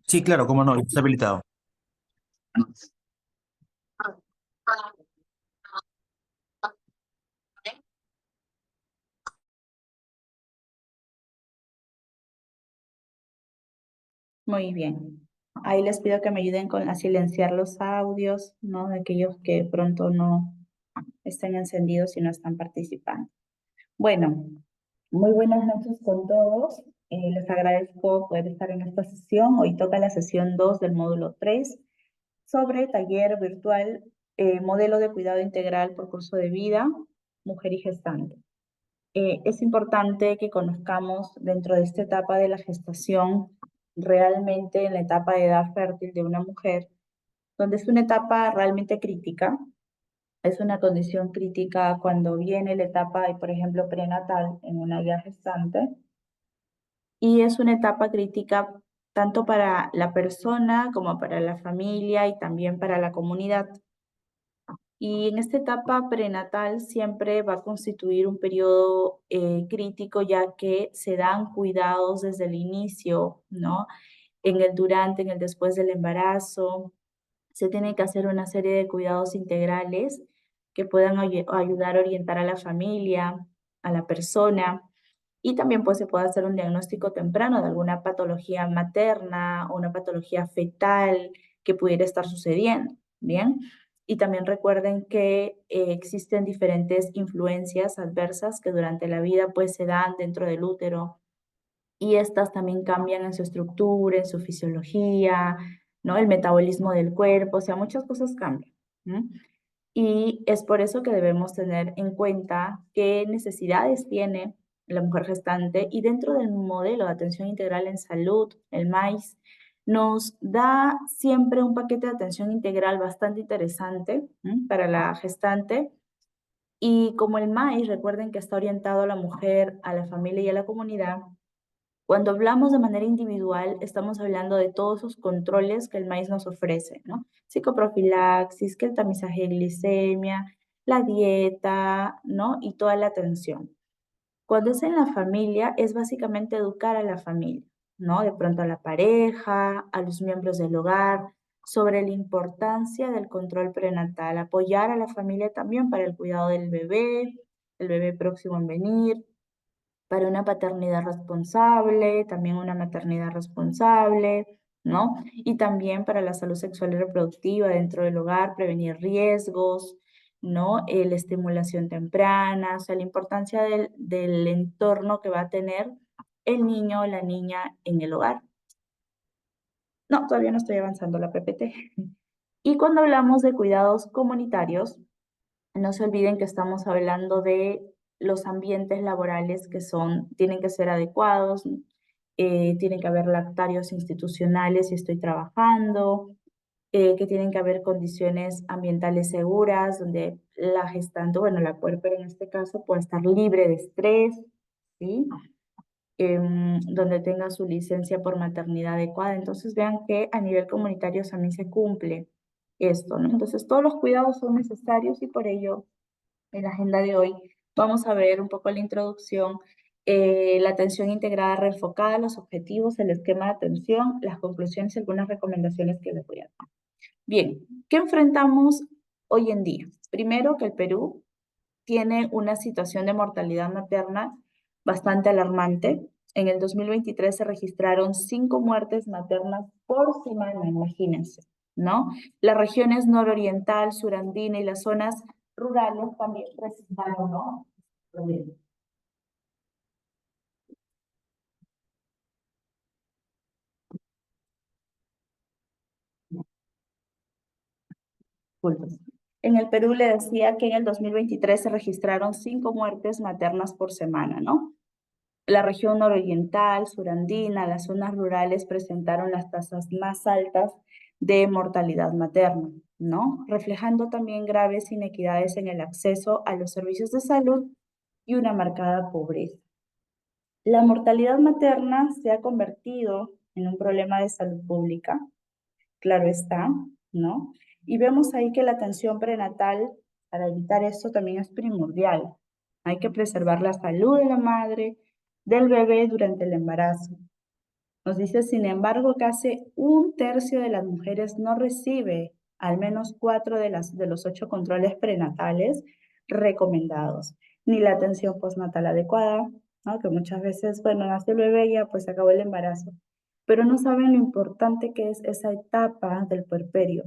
Sí, claro, cómo no, está habilitado. Muy bien. Ahí les pido que me ayuden a silenciar los audios, ¿no? De aquellos que de pronto no estén encendidos y no están participando. Bueno, muy buenas noches con todos. Les agradezco poder estar en esta sesión. Hoy toca la sesión 2 del módulo 3 sobre taller virtual, modelo de cuidado integral por curso de vida, mujer y gestante. Es importante que conozcamos dentro de esta etapa de la gestación, realmente en la etapa de edad fértil de una mujer, donde es una etapa realmente crítica, es una condición crítica cuando viene la etapa, por ejemplo, prenatal en una ya gestante, y es una etapa crítica tanto para la persona como para la familia y también para la comunidad. Y en esta etapa prenatal siempre va a constituir un periodo crítico, ya que se dan cuidados desde el inicio, ¿no? En el durante, en el después del embarazo. Se tiene que hacer una serie de cuidados integrales que puedan ayudar a orientar a la familia, a la persona. Y también pues se puede hacer un diagnóstico temprano de alguna patología materna o una patología fetal que pudiera estar sucediendo, ¿bien? Y también recuerden que existen diferentes influencias adversas que durante la vida pues se dan dentro del útero y estas también cambian en su estructura, en su fisiología, ¿no? El metabolismo del cuerpo, o sea, muchas cosas cambian. ¿No? Y es por eso que debemos tener en cuenta qué necesidades tiene la mujer gestante y dentro del modelo de atención integral en salud, el MAIS, nos da siempre un paquete de atención integral bastante interesante para la gestante. Y como el MAIS, recuerden que está orientado a la mujer, a la familia y a la comunidad, cuando hablamos de manera individual, estamos hablando de todos esos controles que el maíz nos ofrece, ¿no? Psicoprofilaxis, que el tamizaje de glicemia, la dieta, ¿no? Y toda la atención. Cuando es en la familia, es básicamente educar a la familia, ¿no? De pronto a la pareja, a los miembros del hogar, sobre la importancia del control prenatal, apoyar a la familia también para el cuidado del bebé, el bebé próximo en venir, para una paternidad responsable, también una maternidad responsable, ¿no? Y también para la salud sexual y reproductiva dentro del hogar, prevenir riesgos, ¿no? La estimulación temprana, o sea, la importancia del entorno que va a tener el niño o la niña en el hogar. No, todavía no estoy avanzando la PPT. Y cuando hablamos de cuidados comunitarios, no se olviden que estamos hablando de los ambientes laborales que tienen que ser adecuados, tienen que haber lactarios institucionales si estoy trabajando, que tienen que haber condiciones ambientales seguras, donde la gestante, bueno, la puérpera en este caso, puede estar libre de estrés, ¿sí? Donde tenga su licencia por maternidad adecuada. Entonces vean que a nivel comunitario también se cumple esto, ¿no? Entonces todos los cuidados son necesarios y por ello en la agenda de hoy vamos a ver un poco la introducción, la atención integrada reenfocada, los objetivos, el esquema de atención, las conclusiones y algunas recomendaciones que les voy a dar. Bien, ¿qué enfrentamos hoy en día? Primero, que el Perú tiene una situación de mortalidad materna bastante alarmante. En el 2023 se registraron 5 muertes maternas por semana, imagínense, ¿no? Las regiones nororiental, surandina y las zonas rurales también presentaron, ¿no? Disculpen. En el Perú le decía que en el 2023 se registraron 5 muertes maternas por semana, ¿no? La región nororiental, surandina, las zonas rurales presentaron las tasas más altas de mortalidad materna, ¿no? Reflejando también graves inequidades en el acceso a los servicios de salud y una marcada pobreza. La mortalidad materna se ha convertido en un problema de salud pública, claro está, ¿no? Y vemos ahí que la atención prenatal para evitar esto también es primordial. Hay que preservar la salud de la madre, del bebé durante el embarazo. Nos dice, sin embargo, casi un tercio de las mujeres no recibe al menos 4 de los 8 controles prenatales recomendados, ni la atención postnatal adecuada, ¿no? Que muchas veces, bueno, nació el bebé y ya pues se acabó el embarazo, pero no saben lo importante que es esa etapa del puerperio,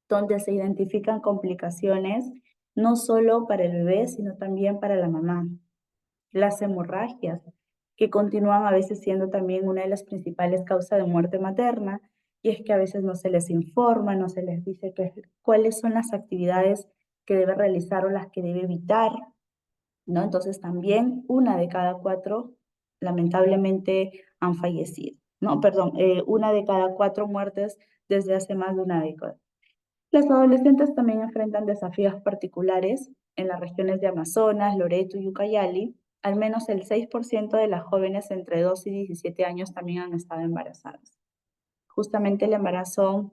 donde se identifican complicaciones no solo para el bebé, sino también para la mamá. Las hemorragias, que continúan a veces siendo también una de las principales causas de muerte materna, y es que a veces no se les informa, no se les dice cuáles son las actividades que debe realizar o las que debe evitar, ¿no? Entonces también una de cada 4 lamentablemente han fallecido, no, perdón, una de cada 4 muertes desde hace más de una década. Los adolescentes también enfrentan desafíos particulares en las regiones de Amazonas, Loreto y Ucayali. Al menos el 6% de las jóvenes entre 2 y 17 años también han estado embarazadas. Justamente el embarazo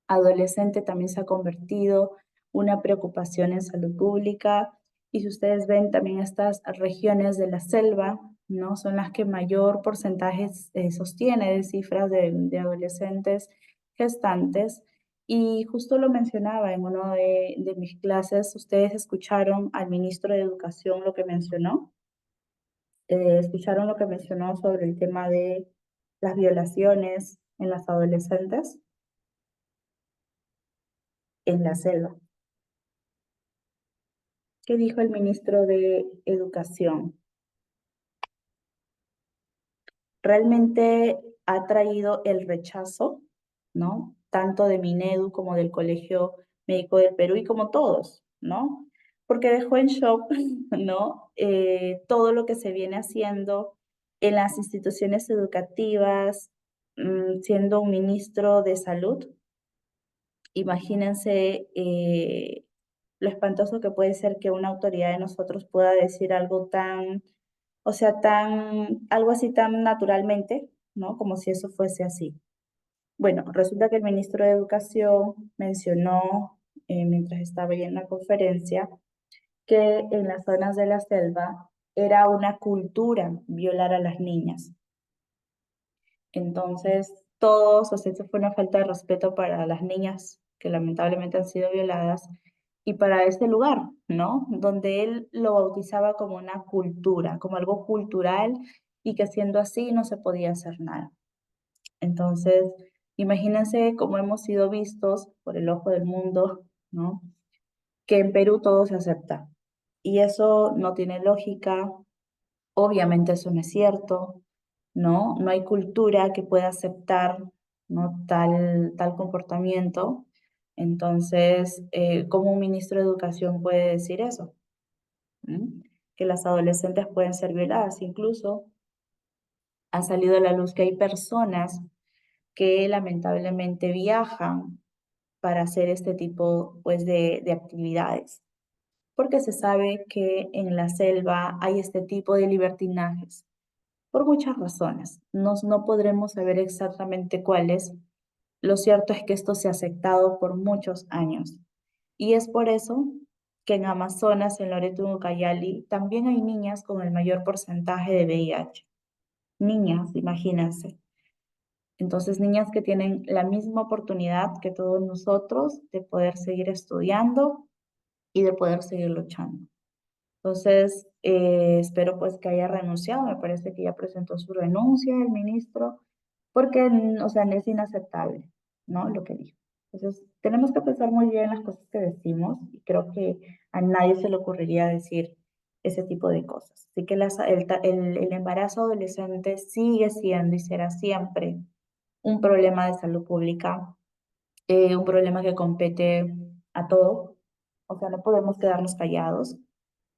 adolescente también se ha convertido una preocupación en salud pública. Y si ustedes ven también estas regiones de la selva, ¿no? Son las que mayor porcentaje sostiene de cifras de adolescentes gestantes. Y justo lo mencionaba en una de mis clases, ustedes escucharon al ministro de Educación lo que mencionó, escucharon lo que mencionó sobre el tema de las violaciones en las adolescentes en la selva. ¿Qué dijo el ministro de Educación? Realmente ha traído el rechazo, ¿no? Tanto de Minedu como del Colegio Médico del Perú y como todos, ¿no? Porque dejó en shock, ¿no? Todo lo que se viene haciendo en las instituciones educativas, siendo un ministro de salud. Imagínense lo espantoso que puede ser que una autoridad de nosotros pueda decir algo tan, o sea, algo así tan naturalmente, ¿no? Como si eso fuese así. Bueno, resulta que el ministro de Educación mencionó, mientras estaba ahí en la conferencia, que en las zonas de la selva era una cultura violar a las niñas. Entonces, todos, o sea, eso fue una falta de respeto para las niñas que lamentablemente han sido violadas y para este lugar, ¿no? Donde él lo bautizaba como una cultura, como algo cultural y que siendo así no se podía hacer nada. Entonces, imagínense cómo hemos sido vistos por el ojo del mundo, ¿no? Que en Perú todo se acepta. Y eso no tiene lógica, obviamente eso no es cierto, ¿no? No hay cultura que pueda aceptar, ¿no? Tal comportamiento. Entonces, ¿cómo un ministro de Educación puede decir eso? ¿Mm? Que las adolescentes pueden ser violadas. Incluso ha salido a la luz que hay personas que lamentablemente viajan para hacer este tipo, pues, de actividades, porque se sabe que en la selva hay este tipo de libertinajes por muchas razones. No podremos saber exactamente cuáles. Lo cierto es que esto se ha aceptado por muchos años. Y es por eso que en Amazonas, en Loreto y Ucayali, también hay niñas con el mayor porcentaje de VIH. Niñas, imagínense. Entonces, niñas que tienen la misma oportunidad que todos nosotros de poder seguir estudiando y de poder seguir luchando. Entonces, espero pues que haya renunciado, me parece que ya presentó su renuncia el ministro, porque, o sea, es inaceptable, ¿no? Lo que dijo. Entonces, tenemos que pensar muy bien las cosas que decimos y creo que a nadie se le ocurriría decir ese tipo de cosas. Así que el embarazo adolescente sigue siendo y será siempre un problema de salud pública, un problema que compete a todo. O sea, no podemos quedarnos callados,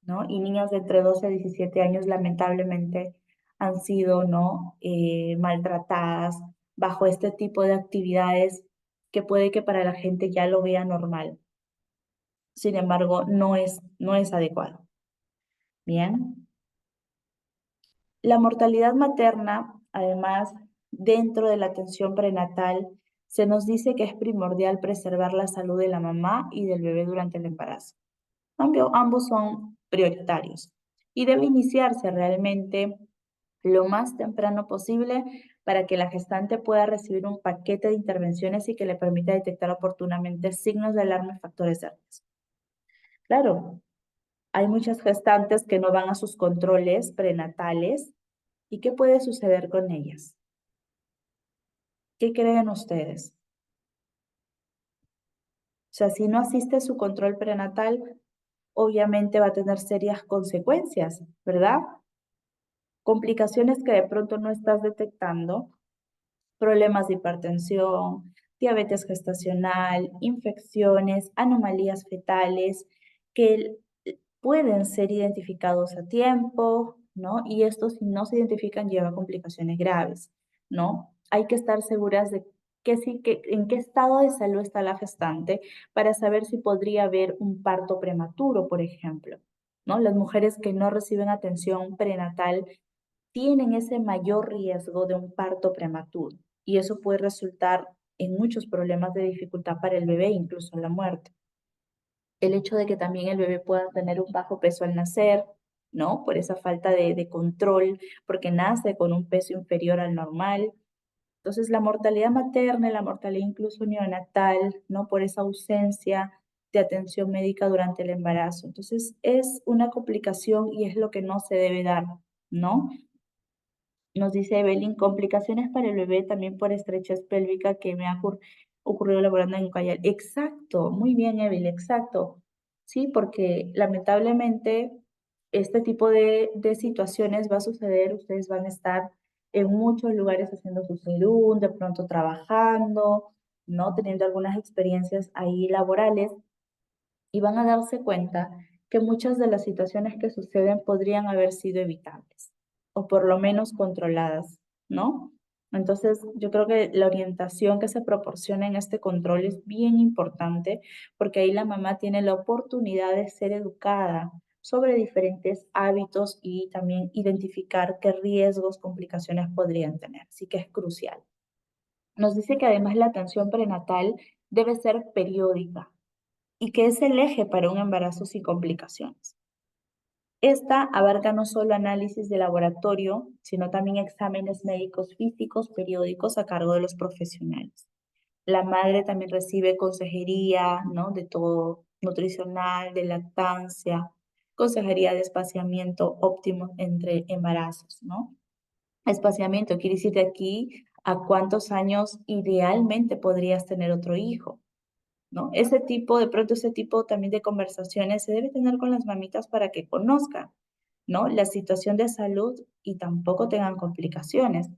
¿no? Y niñas de entre 12 a 17 años lamentablemente han sido, ¿no? Maltratadas bajo este tipo de actividades que puede que para la gente ya lo vea normal. Sin embargo, no es adecuado. Bien. La mortalidad materna, además, dentro de la atención prenatal, se nos dice que es primordial preservar la salud de la mamá y del bebé durante el embarazo. Ambos son prioritarios y debe iniciarse realmente lo más temprano posible para que la gestante pueda recibir un paquete de intervenciones y que le permita detectar oportunamente signos de alarma y factores de riesgo. Claro, hay muchas gestantes que no van a sus controles prenatales. ¿Y qué puede suceder con ellas? ¿Qué creen ustedes? O sea, si no asiste a su control prenatal, obviamente va a tener serias consecuencias, ¿verdad? Complicaciones que de pronto no estás detectando, problemas de hipertensión, diabetes gestacional, infecciones, anomalías fetales, que pueden ser identificados a tiempo, ¿no? Y estos, si no se identifican, lleva a complicaciones graves, ¿no? Hay que estar seguras de en qué estado de salud está la gestante para saber si podría haber un parto prematuro, por ejemplo, ¿no? Las mujeres que no reciben atención prenatal tienen ese mayor riesgo de un parto prematuro y eso puede resultar en muchos problemas de dificultad para el bebé, incluso la muerte. El hecho de que también el bebé pueda tener un bajo peso al nacer, ¿no? Por esa falta de control, porque nace con un peso inferior al normal. Entonces, la mortalidad materna, la mortalidad incluso neonatal, ¿no? Por esa ausencia de atención médica durante el embarazo. Entonces, es una complicación y es lo que no se debe dar, ¿no? Nos dice Evelyn, complicaciones para el bebé también por estrechez pélvica que me ha ocurrido laborando en Ucayal. Exacto, muy bien, Evelyn, exacto. Sí, porque lamentablemente este tipo de situaciones va a suceder, ustedes van a estar en muchos lugares haciendo su salud, de pronto trabajando, ¿no? Teniendo algunas experiencias ahí laborales y van a darse cuenta que muchas de las situaciones que suceden podrían haber sido evitables o por lo menos controladas, ¿no? Entonces, yo creo que la orientación que se proporciona en este control es bien importante porque ahí la mamá tiene la oportunidad de ser educada sobre diferentes hábitos y también identificar qué riesgos, complicaciones podrían tener. Así que es crucial. Nos dice que además la atención prenatal debe ser periódica y que es el eje para un embarazo sin complicaciones. Esta abarca no solo análisis de laboratorio, sino también exámenes médicos físicos periódicos a cargo de los profesionales. La madre también recibe consejería, ¿no? De todo, nutricional, de lactancia, consejería de espaciamiento óptimo entre embarazos, ¿no? Espaciamiento quiere decir de aquí a cuántos años idealmente podrías tener otro hijo. ¿No? De pronto ese tipo también de conversaciones se debe tener con las mamitas para que conozcan, ¿no? La situación de salud y tampoco tengan complicaciones.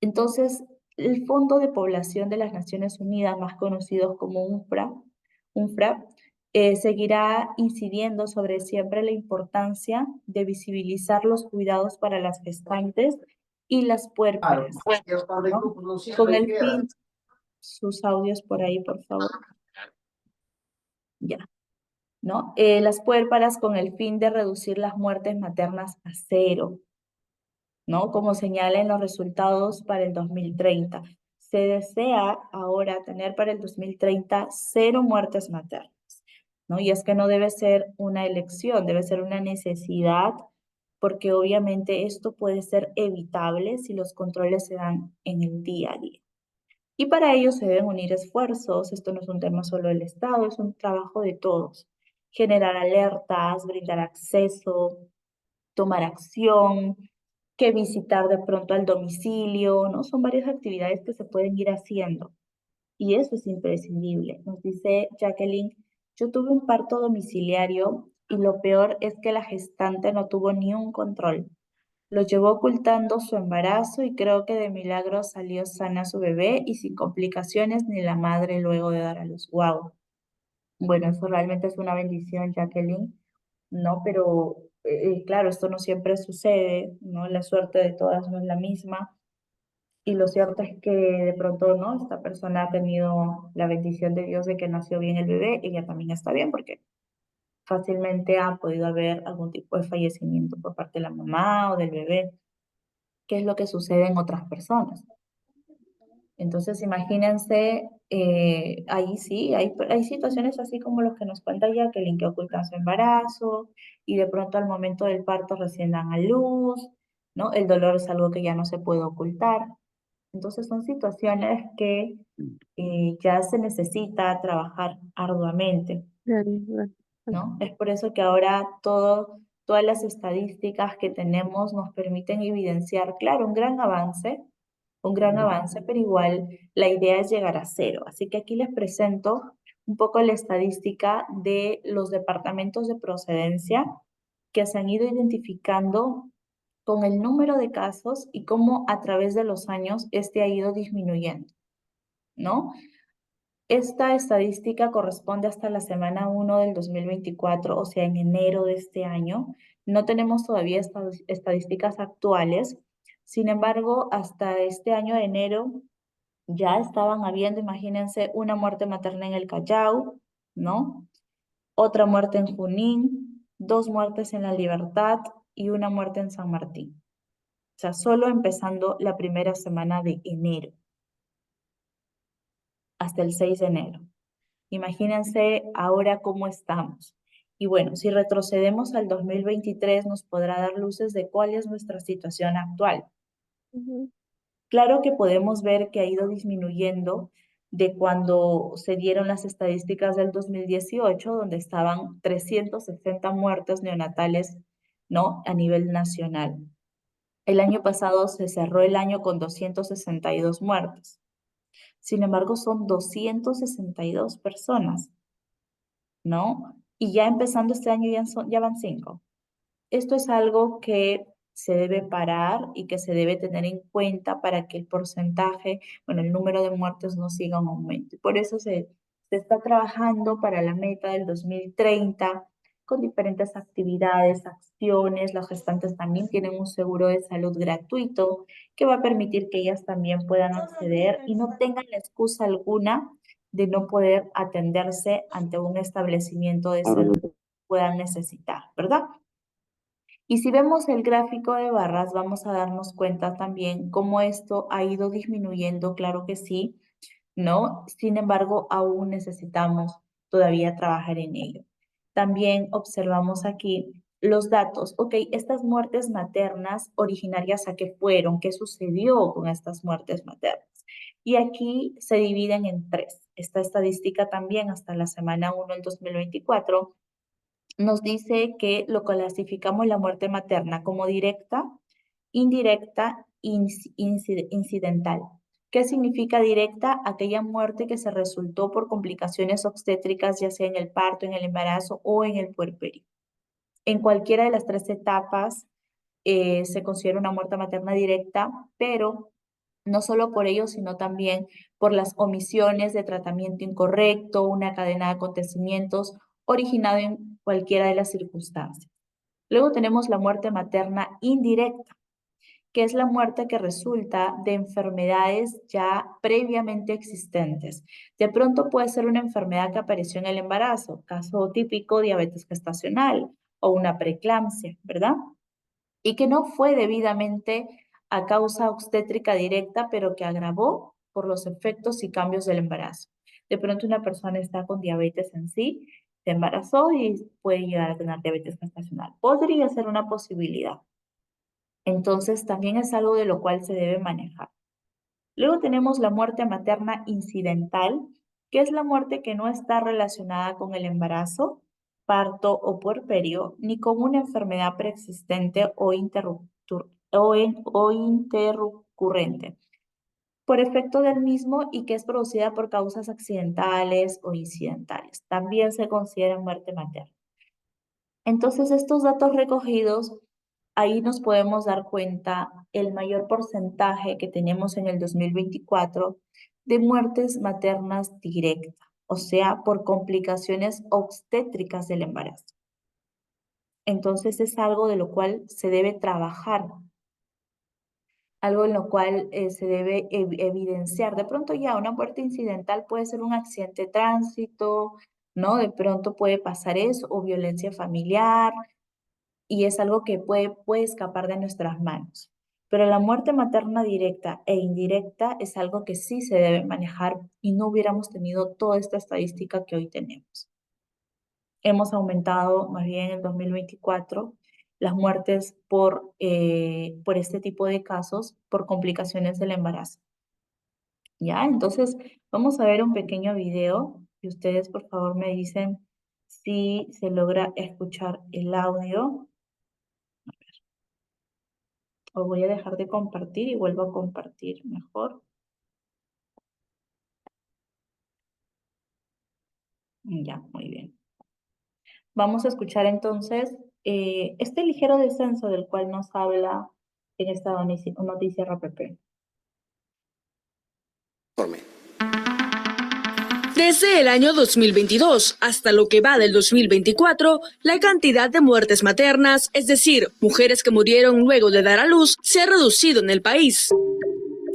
Entonces, el Fondo de Población de las Naciones Unidas, más conocido como UNFRA, seguirá incidiendo sobre siempre la importancia de visibilizar los cuidados para las gestantes y las Claro, puérperas, ¿no? no Con siempre el queda. fin, sus audios por ahí, por favor. Ya. ¿No? Las puérperas con el fin de reducir las muertes maternas a cero, ¿no? Como señala en los resultados para el 2030. Se desea ahora tener para el 2030 cero muertes maternas, ¿no? Y es que no debe ser una elección, debe ser una necesidad, porque obviamente esto puede ser evitable si los controles se dan en el día a día. Y para ello se deben unir esfuerzos, esto no es un tema solo del Estado, es un trabajo de todos. Generar alertas, brindar acceso, tomar acción, que visitar de pronto al domicilio, ¿no? Son varias actividades que se pueden ir haciendo y eso es imprescindible. Nos dice Jacqueline, yo tuve un parto domiciliario y lo peor es que la gestante no tuvo ni un control. Lo llevó ocultando su embarazo y creo que de milagro salió sana su bebé y sin complicaciones ni la madre luego de dar a luz. Wow. Bueno, eso realmente es una bendición, Jacqueline, ¿no? Pero claro, esto no siempre sucede, ¿no? La suerte de todas no es la misma. Y lo cierto es que de pronto, ¿no? Esta persona ha tenido la bendición de Dios de que nació bien el bebé, ella también está bien porque fácilmente ha podido haber algún tipo de fallecimiento por parte de la mamá o del bebé, que es lo que sucede en otras personas. Entonces, imagínense, ahí sí, hay situaciones así como los que nos cuenta Jacqueline, que ocultan su embarazo y de pronto al momento del parto recién dan a luz, ¿no? El dolor es algo que ya no se puede ocultar. Entonces son situaciones que ya se necesita trabajar arduamente, Claro, claro. ¿no? Es por eso que ahora todas las estadísticas que tenemos nos permiten evidenciar, claro, un gran avance, pero igual la idea es llegar a cero. Así que aquí les presento un poco la estadística de los departamentos de procedencia que se han ido identificando con el número de casos y cómo a través de los años este ha ido disminuyendo, ¿no? Esta estadística corresponde hasta la semana 1 del 2024, o sea, en enero de este año. No tenemos todavía estadísticas actuales. Sin embargo, hasta este año de enero ya estaban habiendo, imagínense, una muerte materna en el Callao, ¿no? Otra muerte en Junín, dos muertes en La Libertad y una muerte en San Martín. O sea, solo empezando la primera semana de enero, hasta el 6 de enero. Imagínense ahora cómo estamos. Y bueno, si retrocedemos al 2023, nos podrá dar luces de cuál es nuestra situación actual. Ujú, Claro que podemos ver que ha ido disminuyendo de cuando se dieron las estadísticas del 2018, donde estaban 360 muertes neonatales, ¿no? A nivel nacional. El año pasado se cerró el año con 262 muertes. Sin embargo, son 262 personas, ¿no? Y ya empezando este año ya van 5. Esto es algo que se debe parar y que se debe tener en cuenta para que el porcentaje, bueno, el número de muertes no siga en aumento. Y por eso se está trabajando para la meta del 2030 con diferentes actividades, acciones. Las gestantes también tienen un seguro de salud gratuito que va a permitir que ellas también puedan acceder y no tengan la excusa alguna de no poder atenderse ante un establecimiento de salud que puedan necesitar, ¿verdad? Y si vemos el gráfico de barras, vamos a darnos cuenta también cómo esto ha ido disminuyendo, claro que sí, ¿no? Sin embargo, aún necesitamos todavía trabajar en ello. También observamos aquí los datos. Ok, estas muertes maternas originarias, ¿a qué fueron? ¿Qué sucedió con estas muertes maternas? Y aquí se dividen en tres. Esta estadística también hasta la semana 1 del 2024 nos dice que lo clasificamos la muerte materna como directa, indirecta, incidental. ¿Qué significa directa? Aquella muerte que se resultó por complicaciones obstétricas, ya sea en el parto, en el embarazo o en el puerperio. En cualquiera de las tres etapas se considera una muerte materna directa, pero no solo por ello, sino también por las omisiones de tratamiento incorrecto, una cadena de acontecimientos originado en cualquiera de las circunstancias. Luego tenemos la muerte materna indirecta, que es la muerte que resulta de enfermedades ya previamente existentes. De pronto puede ser una enfermedad que apareció en el embarazo, caso típico, diabetes gestacional o una preeclampsia, ¿verdad? Y que no fue debidamente a causa obstétrica directa, pero que agravó por los efectos y cambios del embarazo. De pronto una persona está con diabetes en sí, se embarazó y puede llegar a tener diabetes gestacional. Podría ser una posibilidad. Entonces también es algo de lo cual se debe manejar. Luego tenemos la muerte materna incidental, que es la muerte que no está relacionada con el embarazo, parto o puerperio, ni con una enfermedad preexistente o interrurrente, por efecto del mismo y que es producida por causas accidentales o incidentales. También se considera muerte materna. Entonces, estos datos recogidos, ahí nos podemos dar cuenta el mayor porcentaje que tenemos en el 2024 de muertes maternas directas, o sea, por complicaciones obstétricas del embarazo. Entonces, es algo de lo cual se debe trabajar, algo en lo cual se debe evidenciar. De pronto ya una muerte incidental puede ser un accidente de tránsito, ¿no? De pronto puede pasar eso, o violencia familiar, y es algo que puede escapar de nuestras manos. Pero la muerte materna directa e indirecta es algo que sí se debe manejar y no hubiéramos tenido toda esta estadística que hoy tenemos. Hemos aumentado más bien en el 2024 las muertes por este tipo de casos, por complicaciones del embarazo. ¿Ya? Entonces, vamos a ver un pequeño video y ustedes por favor me dicen si se logra escuchar el audio. O voy a dejar de compartir y vuelvo a compartir mejor. Ya, muy bien. Vamos a escuchar entonces este ligero descenso del cual nos habla en esta noticia RPP. Desde el año 2022 hasta lo que va del 2024, la cantidad de muertes maternas, es decir, mujeres que murieron luego de dar a luz, se ha reducido en el país.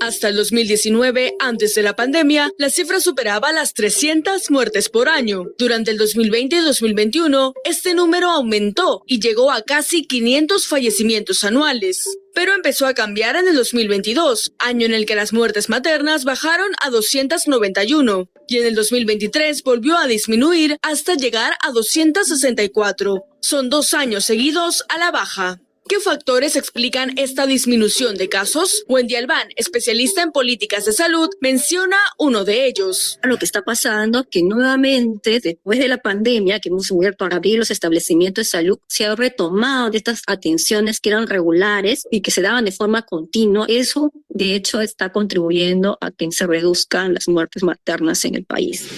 Hasta el 2019, antes de la pandemia, la cifra superaba las 300 muertes por año. Durante el 2020 y 2021, este número aumentó y llegó a casi 500 fallecimientos anuales. Pero empezó a cambiar en el 2022, año en el que las muertes maternas bajaron a 291, y en el 2023 volvió a disminuir hasta llegar a 264. Son 2 años seguidos a la baja. ¿Qué factores explican esta disminución de casos? Wendy Albán, especialista en políticas de salud, menciona uno de ellos. Lo que está pasando que nuevamente, después de la pandemia, que hemos vuelto a abrir los establecimientos de salud, se ha retomado de estas atenciones que eran regulares y que se daban de forma continua. Eso, de hecho, está contribuyendo a que se reduzcan las muertes maternas en el país.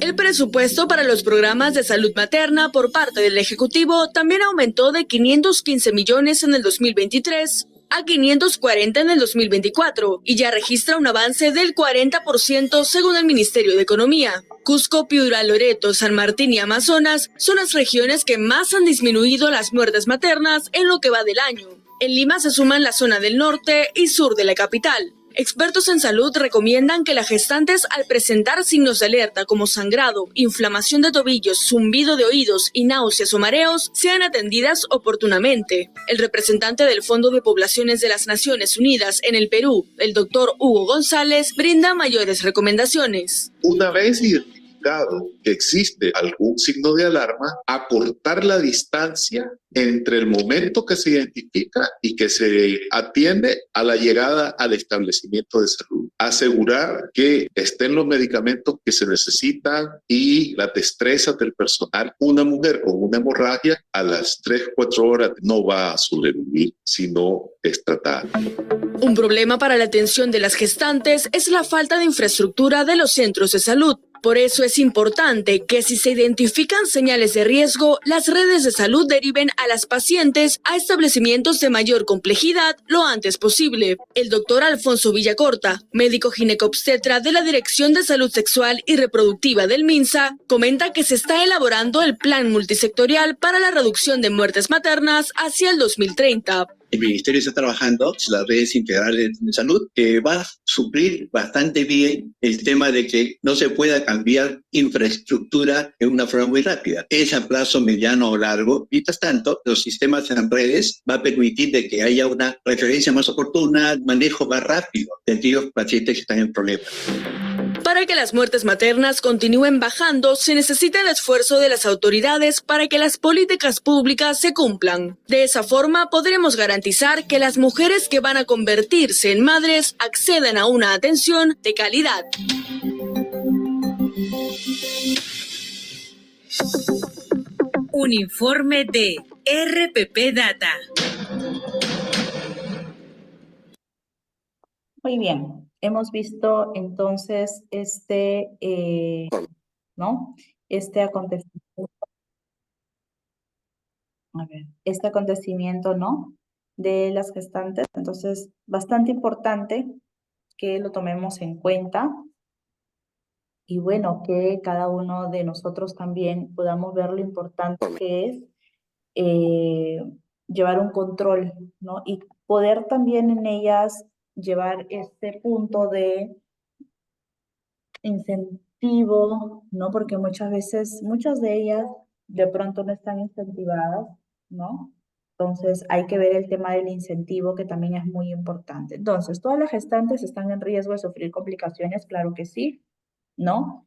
El presupuesto para los programas de salud materna por parte del Ejecutivo también aumentó de 515 millones en el 2023 a 540 en el 2024 y ya registra un avance del 40% según el Ministerio de Economía. Cusco, Piura, Loreto, San Martín y Amazonas son las regiones que más han disminuido las muertes maternas en lo que va del año. En Lima se suman la zona del norte y sur de la capital. Expertos en salud recomiendan que las gestantes, al presentar signos de alerta como sangrado, inflamación de tobillos, zumbido de oídos y náuseas o mareos, sean atendidas oportunamente. El representante del Fondo de Poblaciones de las Naciones Unidas en el Perú, el doctor Hugo González, brinda mayores recomendaciones. Una vez identificado que existe algún signo de alarma, acortar la distancia entre el momento que se identifica y que se atiende a la llegada al establecimiento de salud. Asegurar que estén los medicamentos que se necesitan y las destrezas del personal. Una mujer con una hemorragia a las 3-4 horas no va a sobrevivir si no es tratada. Un problema para la atención de las gestantes es la falta de infraestructura de los centros de salud. Por eso es importante que si se identifican señales de riesgo, las redes de salud deriven a las pacientes a establecimientos de mayor complejidad lo antes posible. El doctor Alfonso Villacorta, médico ginecobstetra de la Dirección de Salud Sexual y Reproductiva del MINSA, comenta que se está elaborando el plan multisectorial para la reducción de muertes maternas hacia el 2030. El Ministerio está trabajando las redes integrales de salud, que va a suplir bastante bien el tema de que no se pueda cambiar infraestructura en una forma muy rápida. Es a plazo mediano o largo. Mientras tanto, los sistemas en redes va a permitir de que haya una referencia más oportuna, manejo más rápido de aquellos pacientes que están en problemas. Para que las muertes maternas continúen bajando, se necesita el esfuerzo de las autoridades para que las políticas públicas se cumplan. De esa forma, podremos garantizar que las mujeres que van a convertirse en madres accedan a una atención de calidad. Un informe de RPP Data. Muy bien. Hemos visto entonces este acontecimiento, ¿no? De las gestantes. Entonces, bastante importante que lo tomemos en cuenta y bueno, que cada uno de nosotros también podamos ver lo importante que es llevar un control, ¿no? Y poder también en ellas llevar este punto de incentivo, ¿no? Porque muchas veces, muchas de ellas de pronto no están incentivadas, ¿no? Entonces hay que ver el tema del incentivo que también es muy importante. Entonces, ¿todas las gestantes están en riesgo de sufrir complicaciones? Claro que sí, ¿no?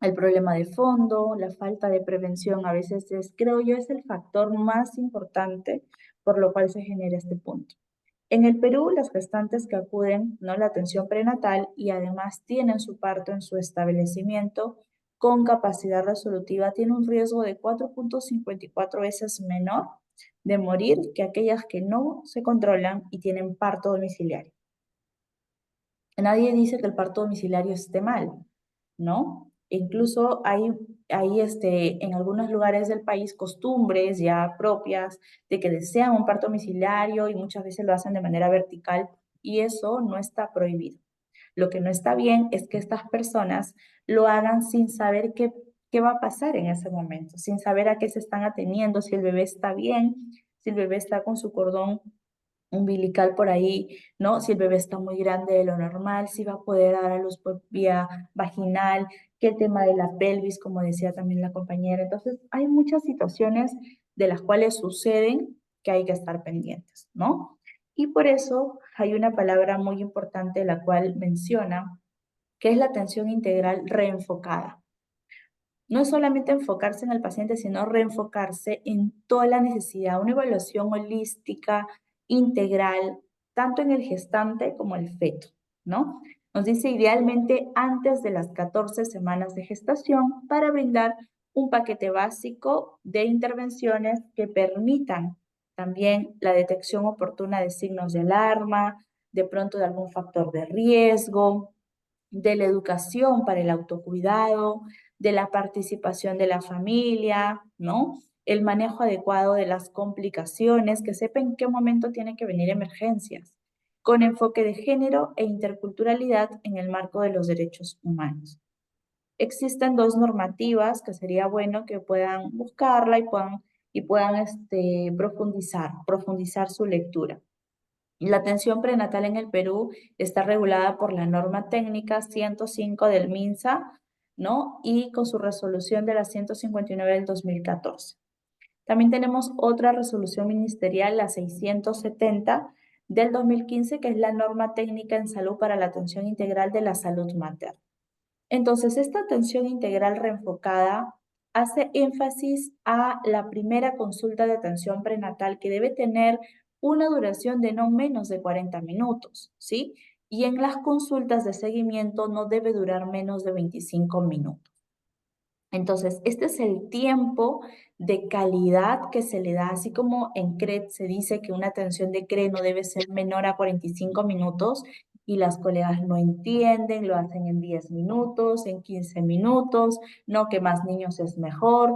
El problema de fondo, la falta de prevención a veces creo yo, es el factor más importante por lo cual se genera este punto. En el Perú, las gestantes que acuden, ¿no?, a la atención prenatal y además tienen su parto en su establecimiento con capacidad resolutiva, tienen un riesgo de 4.54 veces menor de morir que aquellas que no se controlan y tienen parto domiciliario. Nadie dice que el parto domiciliario esté mal, ¿no? Incluso hay en algunos lugares del país costumbres ya propias de que desean un parto domiciliario y muchas veces lo hacen de manera vertical y eso no está prohibido. Lo que no está bien es que estas personas lo hagan sin saber qué va a pasar en ese momento, sin saber a qué se están ateniendo, si el bebé está bien, si el bebé está con su cordón umbilical por ahí, ¿no? Si el bebé está muy grande de lo normal, si va a poder dar a luz por vía vaginal, que el tema de la pelvis, como decía también la compañera. Entonces, hay muchas situaciones de las cuales suceden que hay que estar pendientes, ¿no? Y por eso hay una palabra muy importante la cual menciona, que es la atención integral reenfocada. No es solamente enfocarse en el paciente, sino reenfocarse en toda la necesidad, una evaluación holística, integral, tanto en el gestante como el feto, ¿no? Nos dice idealmente antes de las 14 semanas de gestación para brindar un paquete básico de intervenciones que permitan también la detección oportuna de signos de alarma, de pronto de algún factor de riesgo, de la educación para el autocuidado, de la participación de la familia, ¿no? El manejo adecuado de las complicaciones, que sepa en qué momento tienen que venir emergencias, con enfoque de género e interculturalidad en el marco de los derechos humanos. Existen dos normativas que sería bueno que puedan buscarla y puedan profundizar su lectura. La atención prenatal en el Perú está regulada por la norma técnica 105 del MINSA, ¿no? Y con su resolución de la 159 del 2014. También tenemos otra resolución ministerial, la 670 del 2015, que es la norma técnica en salud para la atención integral de la salud materna. Entonces, esta atención integral reenfocada hace énfasis a la primera consulta de atención prenatal que debe tener una duración de no menos de 40 minutos, ¿sí? Y en las consultas de seguimiento no debe durar menos de 25 minutos. Entonces, este es el tiempo de calidad que se le da, así como en CRED se dice que una atención de CRE no debe ser menor a 45 minutos y las colegas no entienden, lo hacen en 10 minutos, en 15 minutos, no que más niños es mejor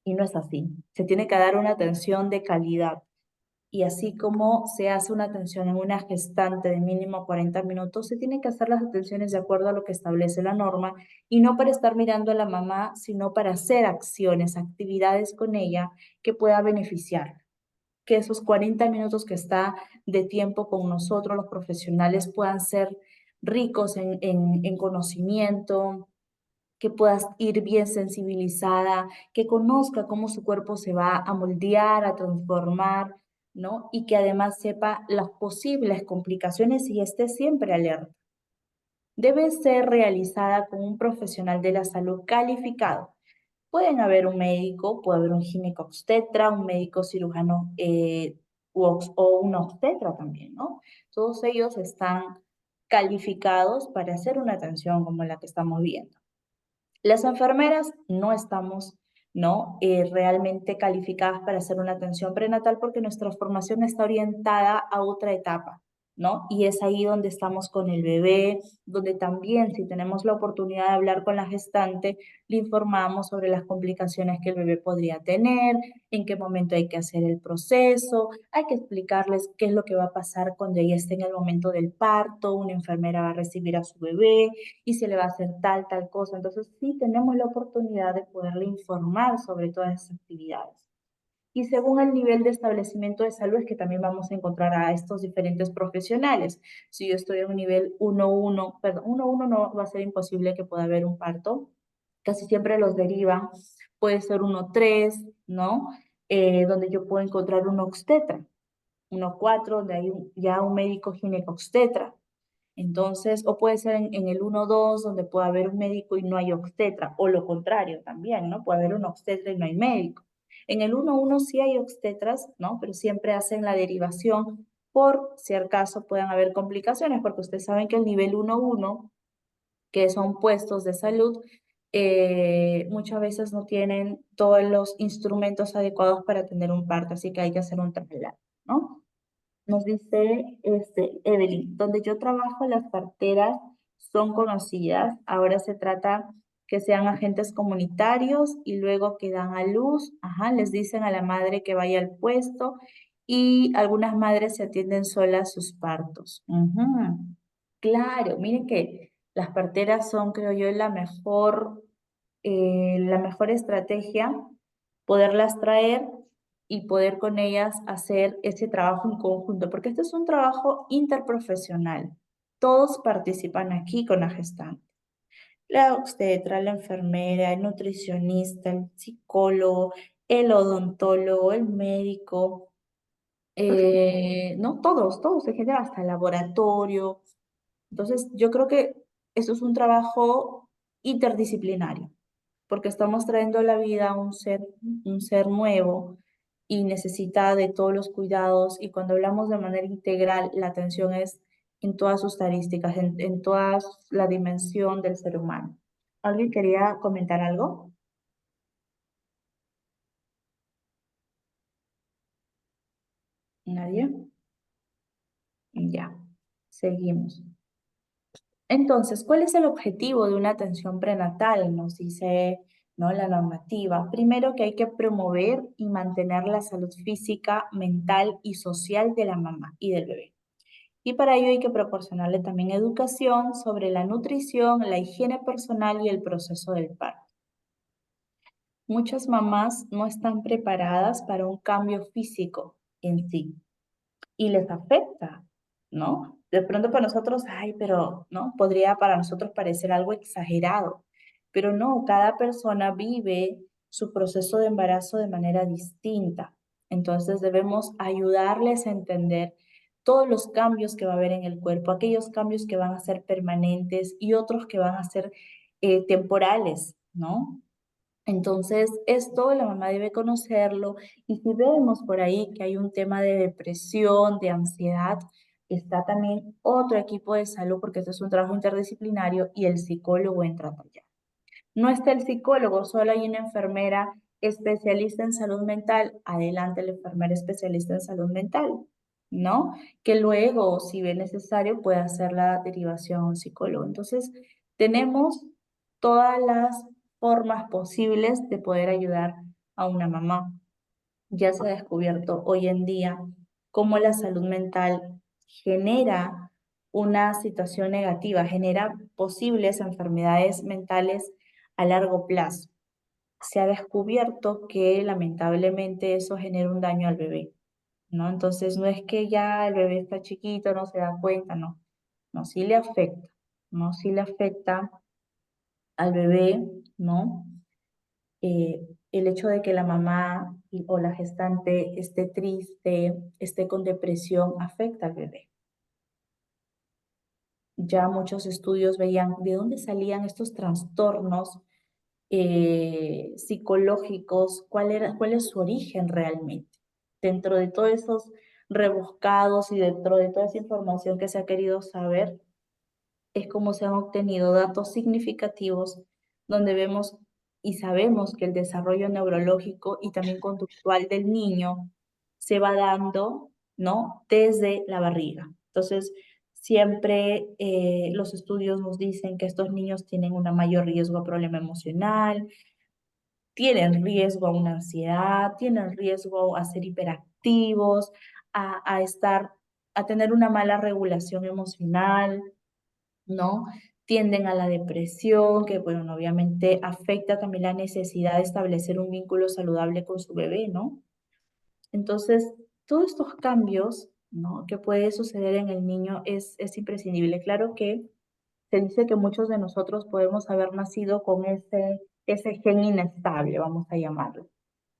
y no es así. Se tiene que dar una atención de calidad. Y así como se hace una atención en una gestante de mínimo 40 minutos, se tienen que hacer las atenciones de acuerdo a lo que establece la norma y no para estar mirando a la mamá, sino para hacer acciones, actividades con ella que pueda beneficiar. Que esos 40 minutos que está de tiempo con nosotros, los profesionales, puedan ser ricos en conocimiento, que puedas ir bien sensibilizada, que conozca cómo su cuerpo se va a moldear, a transformar, ¿no? Y que además sepa las posibles complicaciones y esté siempre alerta. Debe ser realizada con un profesional de la salud calificado. Pueden haber un médico, puede haber un ginecobstetra, un médico cirujano o un obstetra también, ¿no? Todos ellos están calificados para hacer una atención como la que estamos viendo. Las enfermeras no estamos, ¿no? Realmente calificadas para hacer una atención prenatal porque nuestra formación está orientada a otra etapa, ¿no? Y es ahí donde estamos con el bebé, donde también si tenemos la oportunidad de hablar con la gestante, le informamos sobre las complicaciones que el bebé podría tener, en qué momento hay que hacer el proceso, hay que explicarles qué es lo que va a pasar cuando ella esté en el momento del parto, una enfermera va a recibir a su bebé, y se le va a hacer tal cosa. Entonces, sí tenemos la oportunidad de poderle informar sobre todas esas actividades. Y según el nivel de establecimiento de salud es que también vamos a encontrar a estos diferentes profesionales. Si yo estoy en un nivel 1-1, perdón, 1-1 no va a ser imposible que pueda haber un parto. Casi siempre los derivan. Puede ser 1-3, ¿no? Donde yo puedo encontrar un obstetra. 1-4, donde hay ya un médico ginecobstetra. Entonces, o puede ser en el 1-2 donde puede haber un médico y no hay obstetra, o lo contrario también, ¿no? Puede haber un obstetra y no hay médico. En el 1-1 sí hay obstetras, ¿no? Pero siempre hacen la derivación por si acaso puedan haber complicaciones, porque ustedes saben que el nivel 1-1, que son puestos de salud, muchas veces no tienen todos los instrumentos adecuados para tener un parto, así que hay que hacer un traslado, ¿no? Nos dice Evelyn, donde yo trabajo las parteras son conocidas, ahora se trata que sean agentes comunitarios y luego que dan a luz, ajá, les dicen a la madre que vaya al puesto y algunas madres se atienden solas sus partos. Ujú. Claro, miren que las parteras son, creo yo, la mejor estrategia, poderlas traer y poder con ellas hacer ese trabajo en conjunto, porque este es un trabajo interprofesional. Todos participan aquí con la gestante. La obstetra, la enfermera, el nutricionista, el psicólogo, el odontólogo, el médico, no, todos en general, hasta el laboratorio. Entonces, yo creo que eso es un trabajo interdisciplinario, porque estamos trayendo a la vida a un ser nuevo y necesita de todos los cuidados. Y cuando hablamos de manera integral, la atención es en todas sus estadísticas, en toda la dimensión del ser humano. ¿Alguien quería comentar algo? ¿Nadie? Ya, seguimos. Entonces, ¿cuál es el objetivo de una atención prenatal? Nos dice, ¿no?, la normativa. Primero, que hay que promover y mantener la salud física, mental y social de la mamá y del bebé. Y para ello hay que proporcionarle también educación sobre la nutrición, la higiene personal y el proceso del parto. Muchas mamás no están preparadas para un cambio físico en sí y les afecta, ¿no? De pronto para nosotros, ay, pero, ¿no? Podría para nosotros parecer algo exagerado, pero no, cada persona vive su proceso de embarazo de manera distinta. Entonces debemos ayudarles a entender todos los cambios que va a haber en el cuerpo, aquellos cambios que van a ser permanentes y otros que van a ser temporales, ¿no? Entonces, esto la mamá debe conocerlo y si vemos por ahí que hay un tema de depresión, de ansiedad, está también otro equipo de salud porque este es un trabajo interdisciplinario y el psicólogo entra allá. No está el psicólogo, solo hay una enfermera especialista en salud mental, adelante la enfermera especialista en salud mental, ¿no? Que luego, si ve necesario, puede hacer la derivación a un psicólogo. Entonces, tenemos todas las formas posibles de poder ayudar a una mamá. Ya se ha descubierto hoy en día cómo la salud mental genera una situación negativa, genera posibles enfermedades mentales a largo plazo. Se ha descubierto que lamentablemente eso genera un daño al bebé, ¿no? Entonces no es que ya el bebé está chiquito, no se da cuenta, no. No, sí le afecta, ¿no? Sí le afecta al bebé, ¿no? El hecho de que la mamá o la gestante esté triste, esté con depresión, afecta al bebé. Ya muchos estudios veían de dónde salían estos trastornos psicológicos, cuál es su origen realmente. Dentro de todos esos rebuscados y dentro de toda esa información que se ha querido saber, es como se han obtenido datos significativos donde vemos y sabemos que el desarrollo neurológico y también conductual del niño se va dando, ¿no?, desde la barriga. Entonces, siempre los estudios nos dicen que estos niños tienen un mayor riesgo a problema emocional, tienen riesgo a una ansiedad, tienen riesgo a ser hiperactivos, a tener una mala regulación emocional, ¿no? Tienden a la depresión, que, bueno, obviamente afecta también la necesidad de establecer un vínculo saludable con su bebé, ¿no? Entonces, todos estos cambios, ¿no?, que puede suceder en el niño es imprescindible. Claro que se dice que muchos de nosotros podemos haber nacido con ese gen inestable, vamos a llamarlo,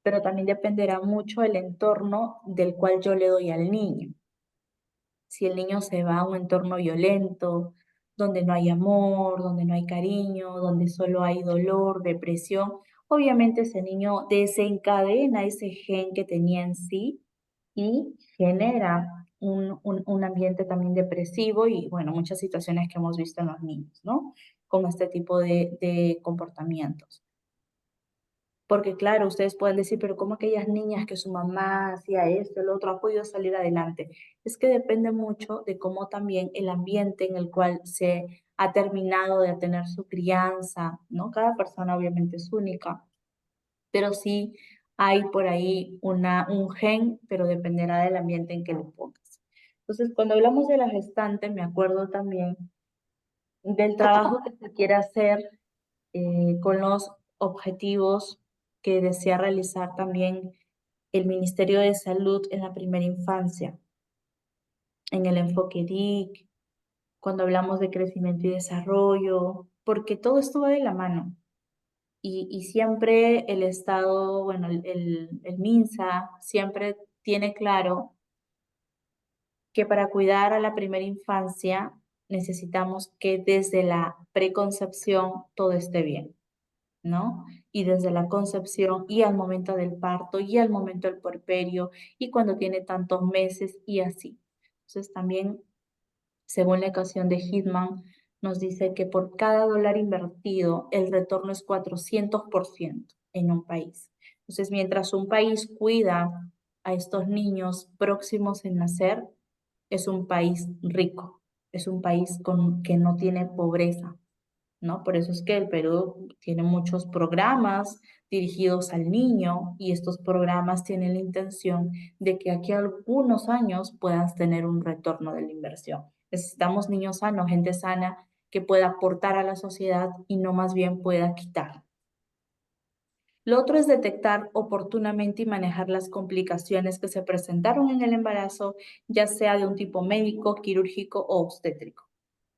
pero también dependerá mucho el entorno del cual yo le doy al niño. Si el niño se va a un entorno violento, donde no hay amor, donde no hay cariño, donde solo hay dolor, depresión, obviamente ese niño desencadena ese gen que tenía en sí y genera un ambiente también depresivo y, bueno, muchas situaciones que hemos visto en los niños, ¿no? Con este tipo de comportamientos. Porque claro, ustedes pueden decir, pero ¿cómo aquellas niñas que su mamá hacía esto, el otro, ha podido salir adelante? Es que depende mucho de cómo también el ambiente en el cual se ha terminado de tener su crianza, ¿no? Cada persona obviamente es única, pero sí hay por ahí un gen, pero dependerá del ambiente en que lo pongas. Entonces, cuando hablamos de la gestante, me acuerdo también del trabajo que se quiere hacer con los objetivos que desea realizar también el Ministerio de Salud en la primera infancia, en el enfoque DIC, cuando hablamos de crecimiento y desarrollo, porque todo esto va de la mano. Y siempre el Estado, bueno, el MINSA siempre tiene claro que para cuidar a la primera infancia necesitamos que desde la preconcepción todo esté bien, ¿no? Y desde la concepción y al momento del parto y al momento del puerperio y cuando tiene tantos meses y así. Entonces también, según la ecuación de Hitman, nos dice que por cada dólar invertido, el retorno es 400% en un país. Entonces, mientras un país cuida a estos niños próximos en nacer, es un país rico, es un país que no tiene pobreza, ¿no? Por eso es que el Perú tiene muchos programas dirigidos al niño y estos programas tienen la intención de que aquí a algunos años puedas tener un retorno de la inversión. Necesitamos niños sanos, gente sana que pueda aportar a la sociedad y no más bien pueda quitar. Lo otro es detectar oportunamente y manejar las complicaciones que se presentaron en el embarazo, ya sea de un tipo médico, quirúrgico o obstétrico.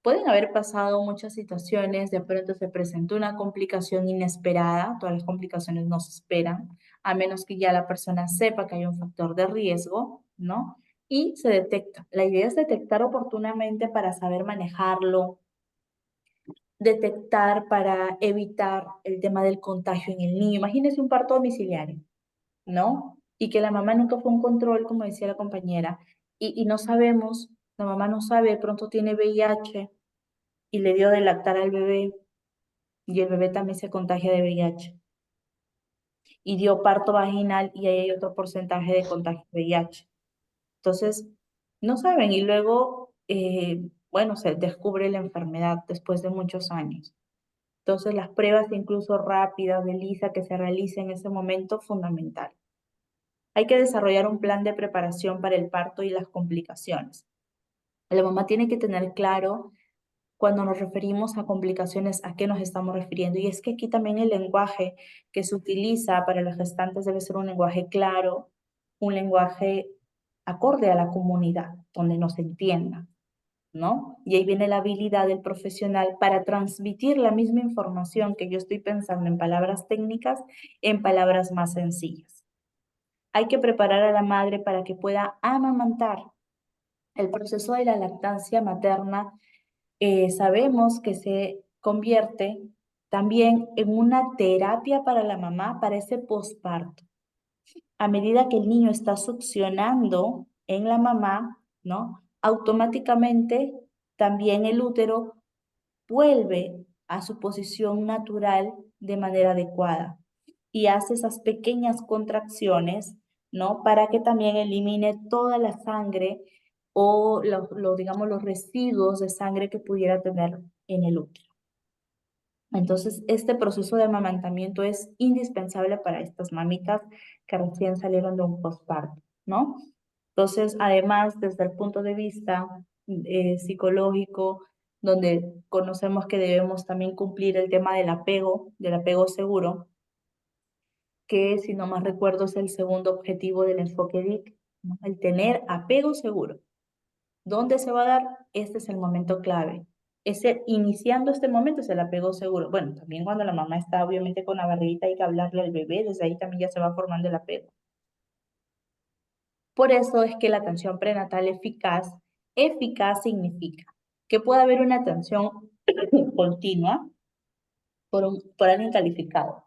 Pueden haber pasado muchas situaciones, de pronto se presentó una complicación inesperada, todas las complicaciones no se esperan, a menos que ya la persona sepa que hay un factor de riesgo, ¿no? Y se detecta. La idea es detectar oportunamente para saber manejarlo, detectar para evitar el tema del contagio en el niño. Imagínense un parto domiciliario, ¿no? Y que la mamá nunca fue a un control, como decía la compañera, y no sabemos, la mamá no sabe, de pronto tiene VIH y le dio de lactar al bebé y el bebé también se contagia de VIH. Y dio parto vaginal y ahí hay otro porcentaje de contagio de VIH. Entonces, no saben y luego, bueno, se descubre la enfermedad después de muchos años. Entonces, las pruebas incluso rápidas de ELISA que se realicen en ese momento, fundamental. Hay que desarrollar un plan de preparación para el parto y las complicaciones. La mamá tiene que tener claro cuando nos referimos a complicaciones, ¿a qué nos estamos refiriendo? Y es que aquí también el lenguaje que se utiliza para las gestantes debe ser un lenguaje claro, un lenguaje acorde a la comunidad, donde nos entienda, ¿no? Y ahí viene la habilidad del profesional para transmitir la misma información que yo estoy pensando en palabras técnicas, en palabras más sencillas. Hay que preparar a la madre para que pueda amamantar. El proceso de la lactancia materna sabemos que se convierte también en una terapia para la mamá para ese posparto. A medida que el niño está succionando en la mamá, ¿no? Automáticamente también el útero vuelve a su posición natural de manera adecuada y hace esas pequeñas contracciones, ¿no? Para que también elimine toda la sangre o digamos, los residuos de sangre que pudiera tener en el útero. Entonces, este proceso de amamantamiento es indispensable para estas mamitas que recién salieron de un posparto, ¿no? Entonces, además, desde el punto de vista psicológico, donde conocemos que debemos también cumplir el tema del apego seguro, que si no más recuerdo es el segundo objetivo del enfoque DIC, ¿no? El tener apego seguro. ¿Dónde se va a dar? Este es el momento clave. Iniciando este momento es el apego seguro. Bueno, también cuando la mamá está obviamente con la barriguita hay que hablarle al bebé, desde ahí también ya se va formando el apego. Por eso es que la atención prenatal eficaz Eficaz significa que puede haber una atención continua por alguien calificado,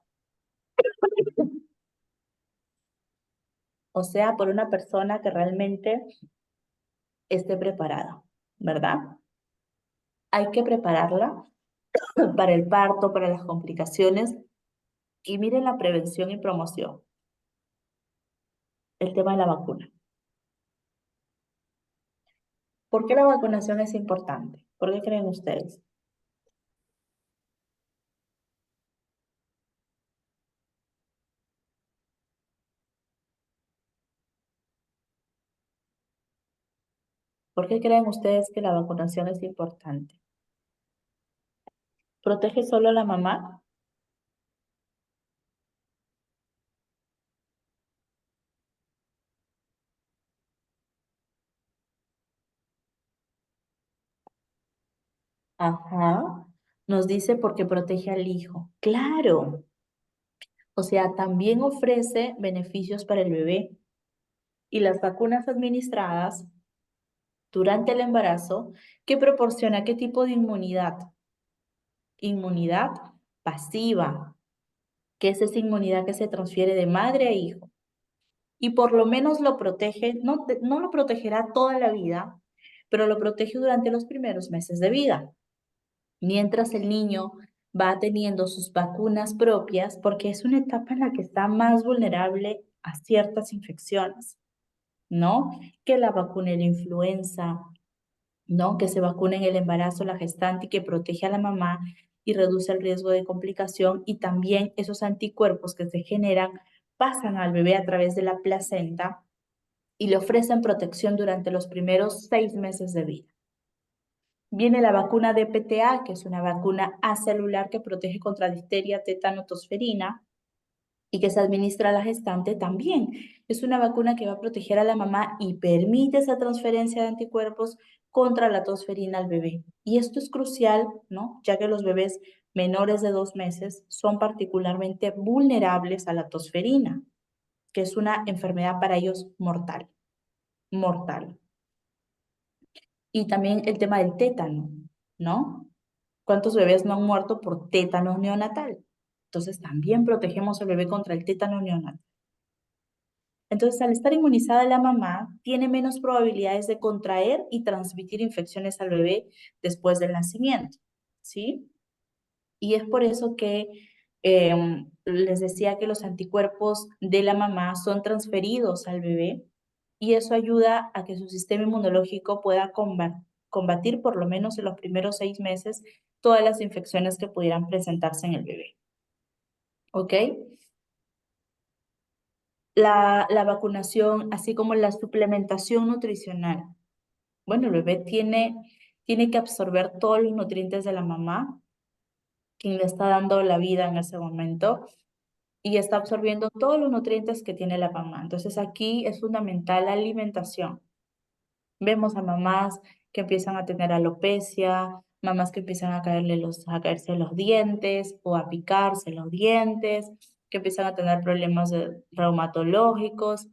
o sea, por una persona que realmente esté preparada, ¿verdad? Hay que prepararla para el parto, para las complicaciones, y miren la prevención y promoción, el tema de la vacuna. ¿Por qué la vacunación es importante? ¿Por qué creen ustedes? ¿Por qué creen ustedes que la vacunación es importante? ¿Protege solo a la mamá? Ajá. Nos dice porque protege al hijo. Claro. O sea, también ofrece beneficios para el bebé. Y las vacunas administradas durante el embarazo, ¿qué proporciona qué tipo de inmunidad? Inmunidad pasiva, que es esa inmunidad que se transfiere de madre a hijo. Y por lo menos lo protege, no lo protegerá toda la vida, pero lo protege durante los primeros meses de vida, mientras el niño va teniendo sus vacunas propias, porque es una etapa en la que está más vulnerable a ciertas infecciones, ¿no? Que la vacuna de la influenza, ¿no? Que se vacune en el embarazo la gestante y que protege a la mamá y reduce el riesgo de complicación, y también esos anticuerpos que se generan pasan al bebé a través de la placenta y le ofrecen protección durante los primeros 6 meses de vida. Viene la vacuna de PTA, que es una vacuna acelular que protege contra difteria, tétano, tosferina y que se administra a la gestante también. Es una vacuna que va a proteger a la mamá y permite esa transferencia de anticuerpos contra la tosferina al bebé. Y esto es crucial, ¿no? Ya que los bebés menores de 2 meses son particularmente vulnerables a la tosferina, que es una enfermedad para ellos mortal, mortal. Y también el tema del tétano, ¿no? ¿Cuántos bebés no han muerto por tétano neonatal? Entonces también protegemos al bebé contra el tétano neonatal. Entonces, al estar inmunizada la mamá, tiene menos probabilidades de contraer y transmitir infecciones al bebé después del nacimiento, ¿sí? Y es por eso que les decía que los anticuerpos de la mamá son transferidos al bebé, y eso ayuda a que su sistema inmunológico pueda combatir por lo menos en los primeros 6 meses todas las infecciones que pudieran presentarse en el bebé. ¿Ok? La vacunación, así como la suplementación nutricional. Bueno, el bebé tiene que absorber todos los nutrientes de la mamá, quien le está dando la vida en ese momento, y está absorbiendo todos los nutrientes que tiene la mamá. Entonces aquí es fundamental la alimentación. Vemos a mamás que empiezan a tener alopecia, mamás que empiezan a a caerse los dientes o a picarse los dientes, que empiezan a tener problemas reumatológicos,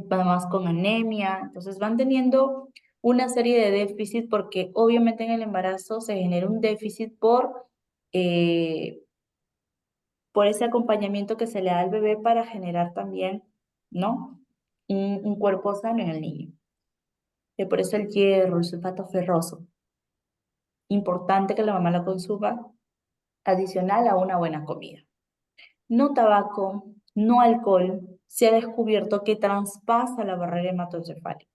mamás con anemia. Entonces van teniendo una serie de déficits porque obviamente en el embarazo se genera un déficit eh, por ese acompañamiento que se le da al bebé para generar también, ¿no? Un cuerpo sano en el niño. Y por eso el hierro, el sulfato ferroso, importante que la mamá lo consuma adicional a una buena comida. No tabaco, no alcohol, se ha descubierto que traspasa la barrera hematoencefálica.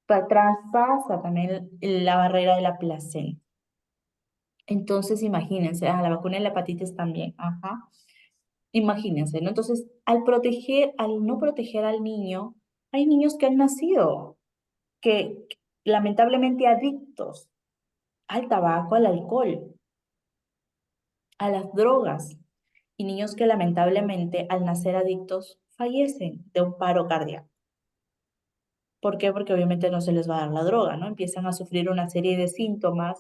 Traspasa también la barrera de la placenta. Entonces, imagínense, la vacuna de la hepatitis también, ajá. Imagínense, ¿no? Entonces, al no proteger al niño, hay niños que han nacido que lamentablemente adictos al tabaco, al alcohol, a las drogas, y niños que lamentablemente al nacer adictos fallecen de un paro cardíaco. ¿Por qué? Porque obviamente no se les va a dar la droga, ¿no? Empiezan a sufrir una serie de síntomas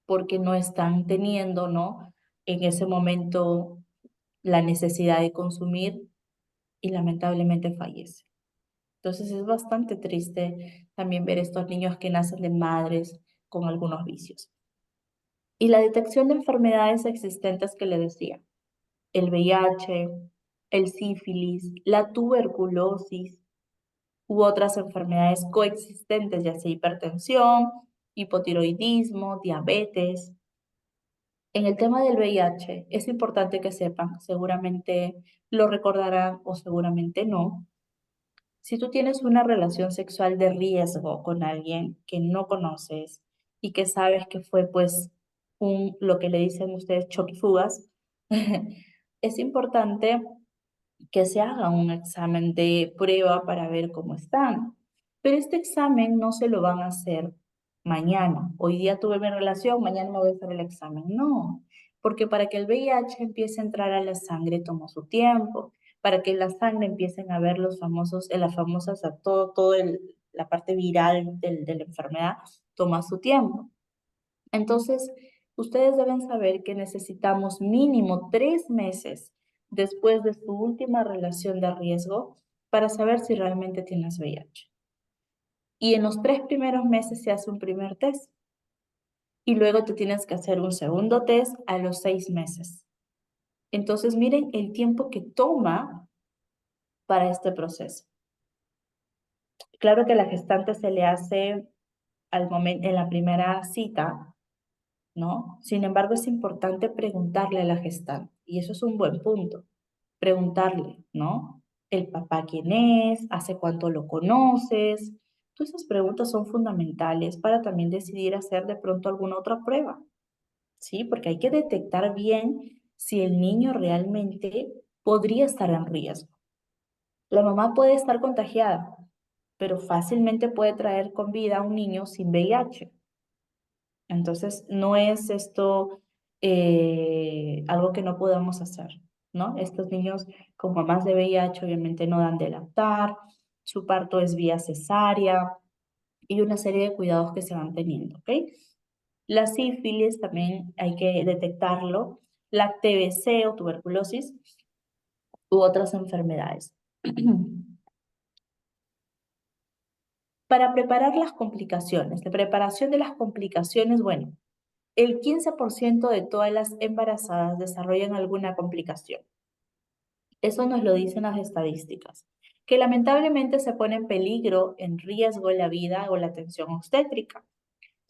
porque no están teniendo, ¿no? En ese momento la necesidad de consumir y lamentablemente fallece. Entonces es bastante triste también ver estos niños que nacen de madres con algunos vicios. Y la detección de enfermedades existentes que le decía, el VIH, el sífilis, la tuberculosis u otras enfermedades coexistentes, ya sea hipertensión, hipotiroidismo, diabetes. En el tema del VIH, es importante que sepan, seguramente lo recordarán o seguramente no, si tú tienes una relación sexual de riesgo con alguien que no conoces y que sabes que fue pues lo que le dicen ustedes choque y fugas, es importante que se haga un examen de prueba para ver cómo están. Pero este examen no se lo van a hacer mañana. Hoy día tuve mi relación, mañana me voy a hacer el examen. No, porque para que el VIH empiece a entrar a la sangre toma su tiempo. Para que en la sangre empiecen a ver los famosos, las famosas, la parte viral de la enfermedad, toma su tiempo. Entonces, ustedes deben saber que necesitamos mínimo 3 meses después de su última relación de riesgo para saber si realmente tienes VIH. Y en los 3 primeros meses se hace un primer test y luego te tienes que hacer un segundo test a los 6 meses. Entonces, miren el tiempo que toma para este proceso. Claro que la gestante se le hace al momento, en la primera cita, ¿no? Sin embargo, es importante preguntarle a la gestante, y eso es un buen punto, preguntarle, ¿no? ¿El papá quién es? ¿Hace cuánto lo conoces? Todas esas preguntas son fundamentales para también decidir hacer de pronto alguna otra prueba, ¿sí? Porque hay que detectar bien si el niño realmente podría estar en riesgo. La mamá puede estar contagiada, pero fácilmente puede traer con vida a un niño sin VIH. Entonces, no es esto algo que no podamos hacer, ¿no? Estos niños con mamás de VIH obviamente no dan de lactar, su parto es vía cesárea y una serie de cuidados que se van teniendo, ¿ok? La sífilis también hay que detectarlo, la TBC o tuberculosis u otras enfermedades. Para preparar las complicaciones, la preparación de las complicaciones, bueno, el 15% de todas las embarazadas desarrollan alguna complicación. Eso nos lo dicen las estadísticas, que lamentablemente se pone en peligro, en riesgo la vida o la atención obstétrica.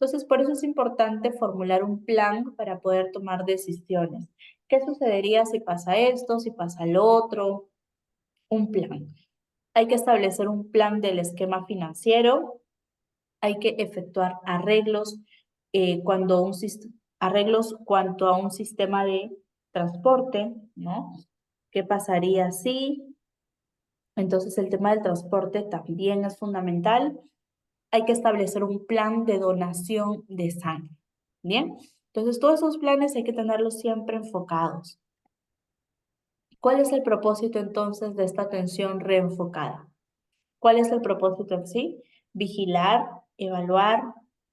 Entonces, por eso es importante formular un plan para poder tomar decisiones. ¿Qué sucedería si pasa esto, si pasa lo otro? Un plan. Hay que establecer un plan del esquema financiero, hay que efectuar arreglos arreglos cuanto a un sistema de transporte, ¿no? ¿Qué pasaría si? Entonces el tema del transporte también es fundamental. Hay que establecer un plan de donación de sangre, ¿bien? Entonces todos esos planes hay que tenerlos siempre enfocados. ¿Cuál es el propósito entonces de esta atención reenfocada? ¿Cuál es el propósito en sí? Vigilar, evaluar,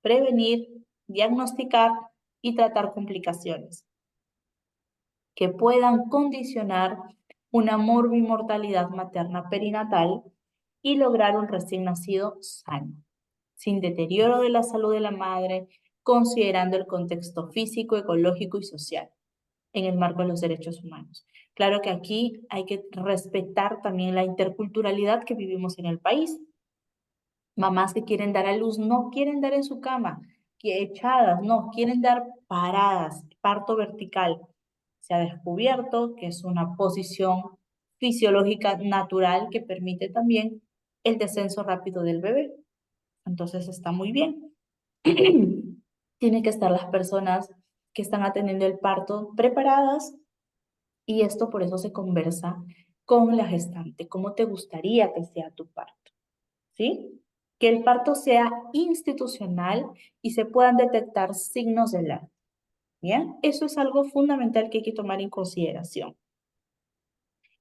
prevenir, diagnosticar y tratar complicaciones que puedan condicionar una morbimortalidad materna perinatal y lograr un recién nacido sano, sin deterioro de la salud de la madre, considerando el contexto físico, ecológico y social en el marco de los derechos humanos. Claro que aquí hay que respetar también la interculturalidad que vivimos en el país. Mamás que quieren dar a luz no quieren dar en su cama, que echadas, no, quieren dar paradas, parto vertical. Se ha descubierto que es una posición fisiológica natural que permite también el descenso rápido del bebé. Entonces está muy bien. Tienen que estar las personas que están atendiendo el parto preparadas y esto por eso se conversa con la gestante. ¿Cómo te gustaría que sea tu parto? ¿Sí? Que el parto sea institucional y se puedan detectar signos de alarma. ¿Bien? Eso es algo fundamental que hay que tomar en consideración.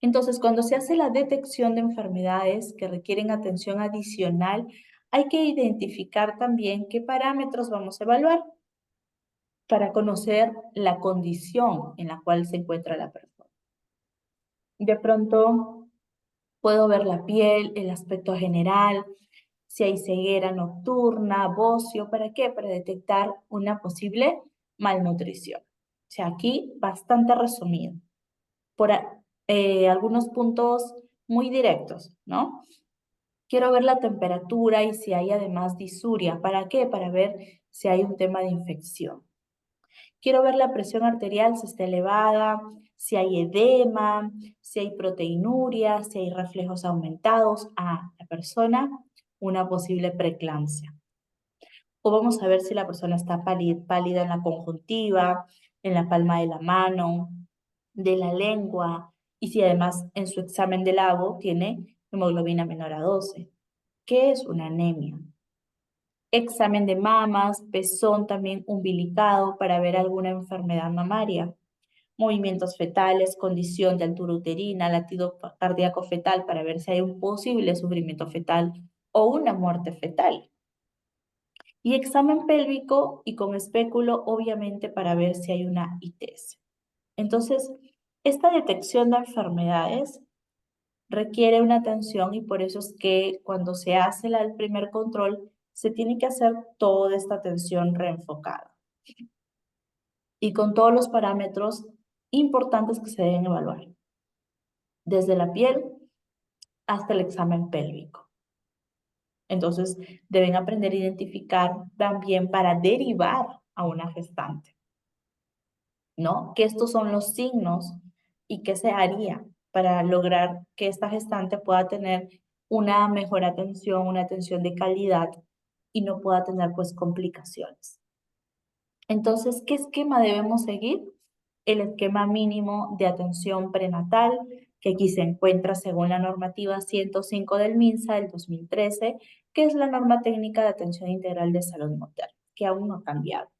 Entonces, cuando se hace la detección de enfermedades que requieren atención adicional, hay que identificar también qué parámetros vamos a evaluar para conocer la condición en la cual se encuentra la persona. De pronto, Puedo ver la piel, el aspecto general, si hay ceguera nocturna, bocio, ¿para qué? Para detectar una posible malnutrición. O sea, aquí bastante resumido. Por algunos puntos muy directos, ¿no? Quiero ver la temperatura y si hay además disuria. ¿Para qué? Para ver si hay un tema de infección. Quiero ver la presión arterial, si está elevada, si hay edema, si hay proteinuria, si hay reflejos aumentados a la persona, una posible preeclampsia. O vamos a ver si la persona está pálida en la conjuntiva, en la palma de la mano, de la lengua, y si además en su examen de labo tiene hemoglobina menor a 12. ¿Qué es una anemia? Examen de mamas, pezón también umbilicado para ver alguna enfermedad mamaria. Movimientos fetales, condición de altura uterina, latido cardíaco fetal para ver si hay un posible sufrimiento fetal o una muerte fetal. Y examen pélvico y con espéculo, obviamente, para ver si hay una ITS. Entonces, esta detección de enfermedades requiere una atención y por eso es que cuando se hace el primer control, se tiene que hacer toda esta atención reenfocada. Y con todos los parámetros importantes que se deben evaluar. Desde la piel hasta el examen pélvico. Entonces, deben aprender a identificar también para derivar a una gestante, ¿no? Que estos son los signos y qué se haría para lograr que esta gestante pueda tener una mejor atención, una atención de calidad y no pueda tener pues complicaciones. Entonces, ¿qué esquema debemos seguir? El esquema mínimo de atención prenatal, que aquí se encuentra según la normativa 105 del MINSA del 2013, que es la norma técnica de atención integral de salud materna, que aún no ha cambiado.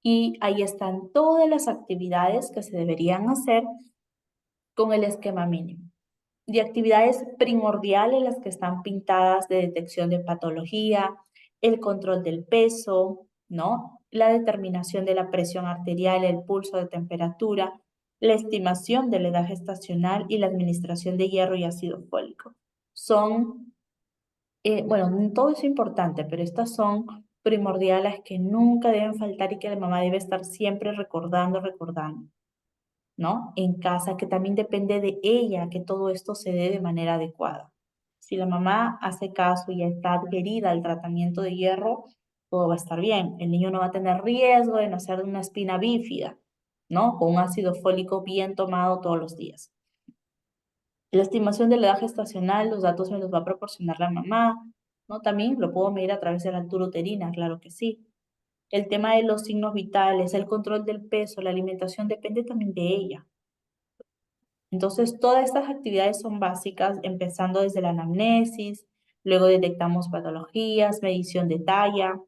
Y ahí están todas las actividades que se deberían hacer con el esquema mínimo. De actividades primordiales, las que están pintadas de detección de patología, el control del peso, ¿no? La determinación de la presión arterial, el pulso de temperatura, la estimación de la edad gestacional y la administración de hierro y ácido fólico. Son, bueno, todo es importante, pero estas son primordiales que nunca deben faltar y que la mamá debe estar siempre recordando, ¿no? En casa, que también depende de ella que todo esto se dé de manera adecuada. Si la mamá hace caso y está adherida al tratamiento de hierro, todo va a estar bien. El niño no va a tener riesgo de nacer de una espina bífida, ¿no? Con un ácido fólico bien tomado todos los días. La estimación de la edad gestacional, los datos me los va a proporcionar la mamá, ¿no? También lo puedo medir a través de la altura uterina, claro que sí. El tema de los signos vitales, el control del peso, la alimentación depende también de ella. Entonces, todas estas actividades son básicas, empezando desde la anamnesis, luego detectamos patologías, medición de talla,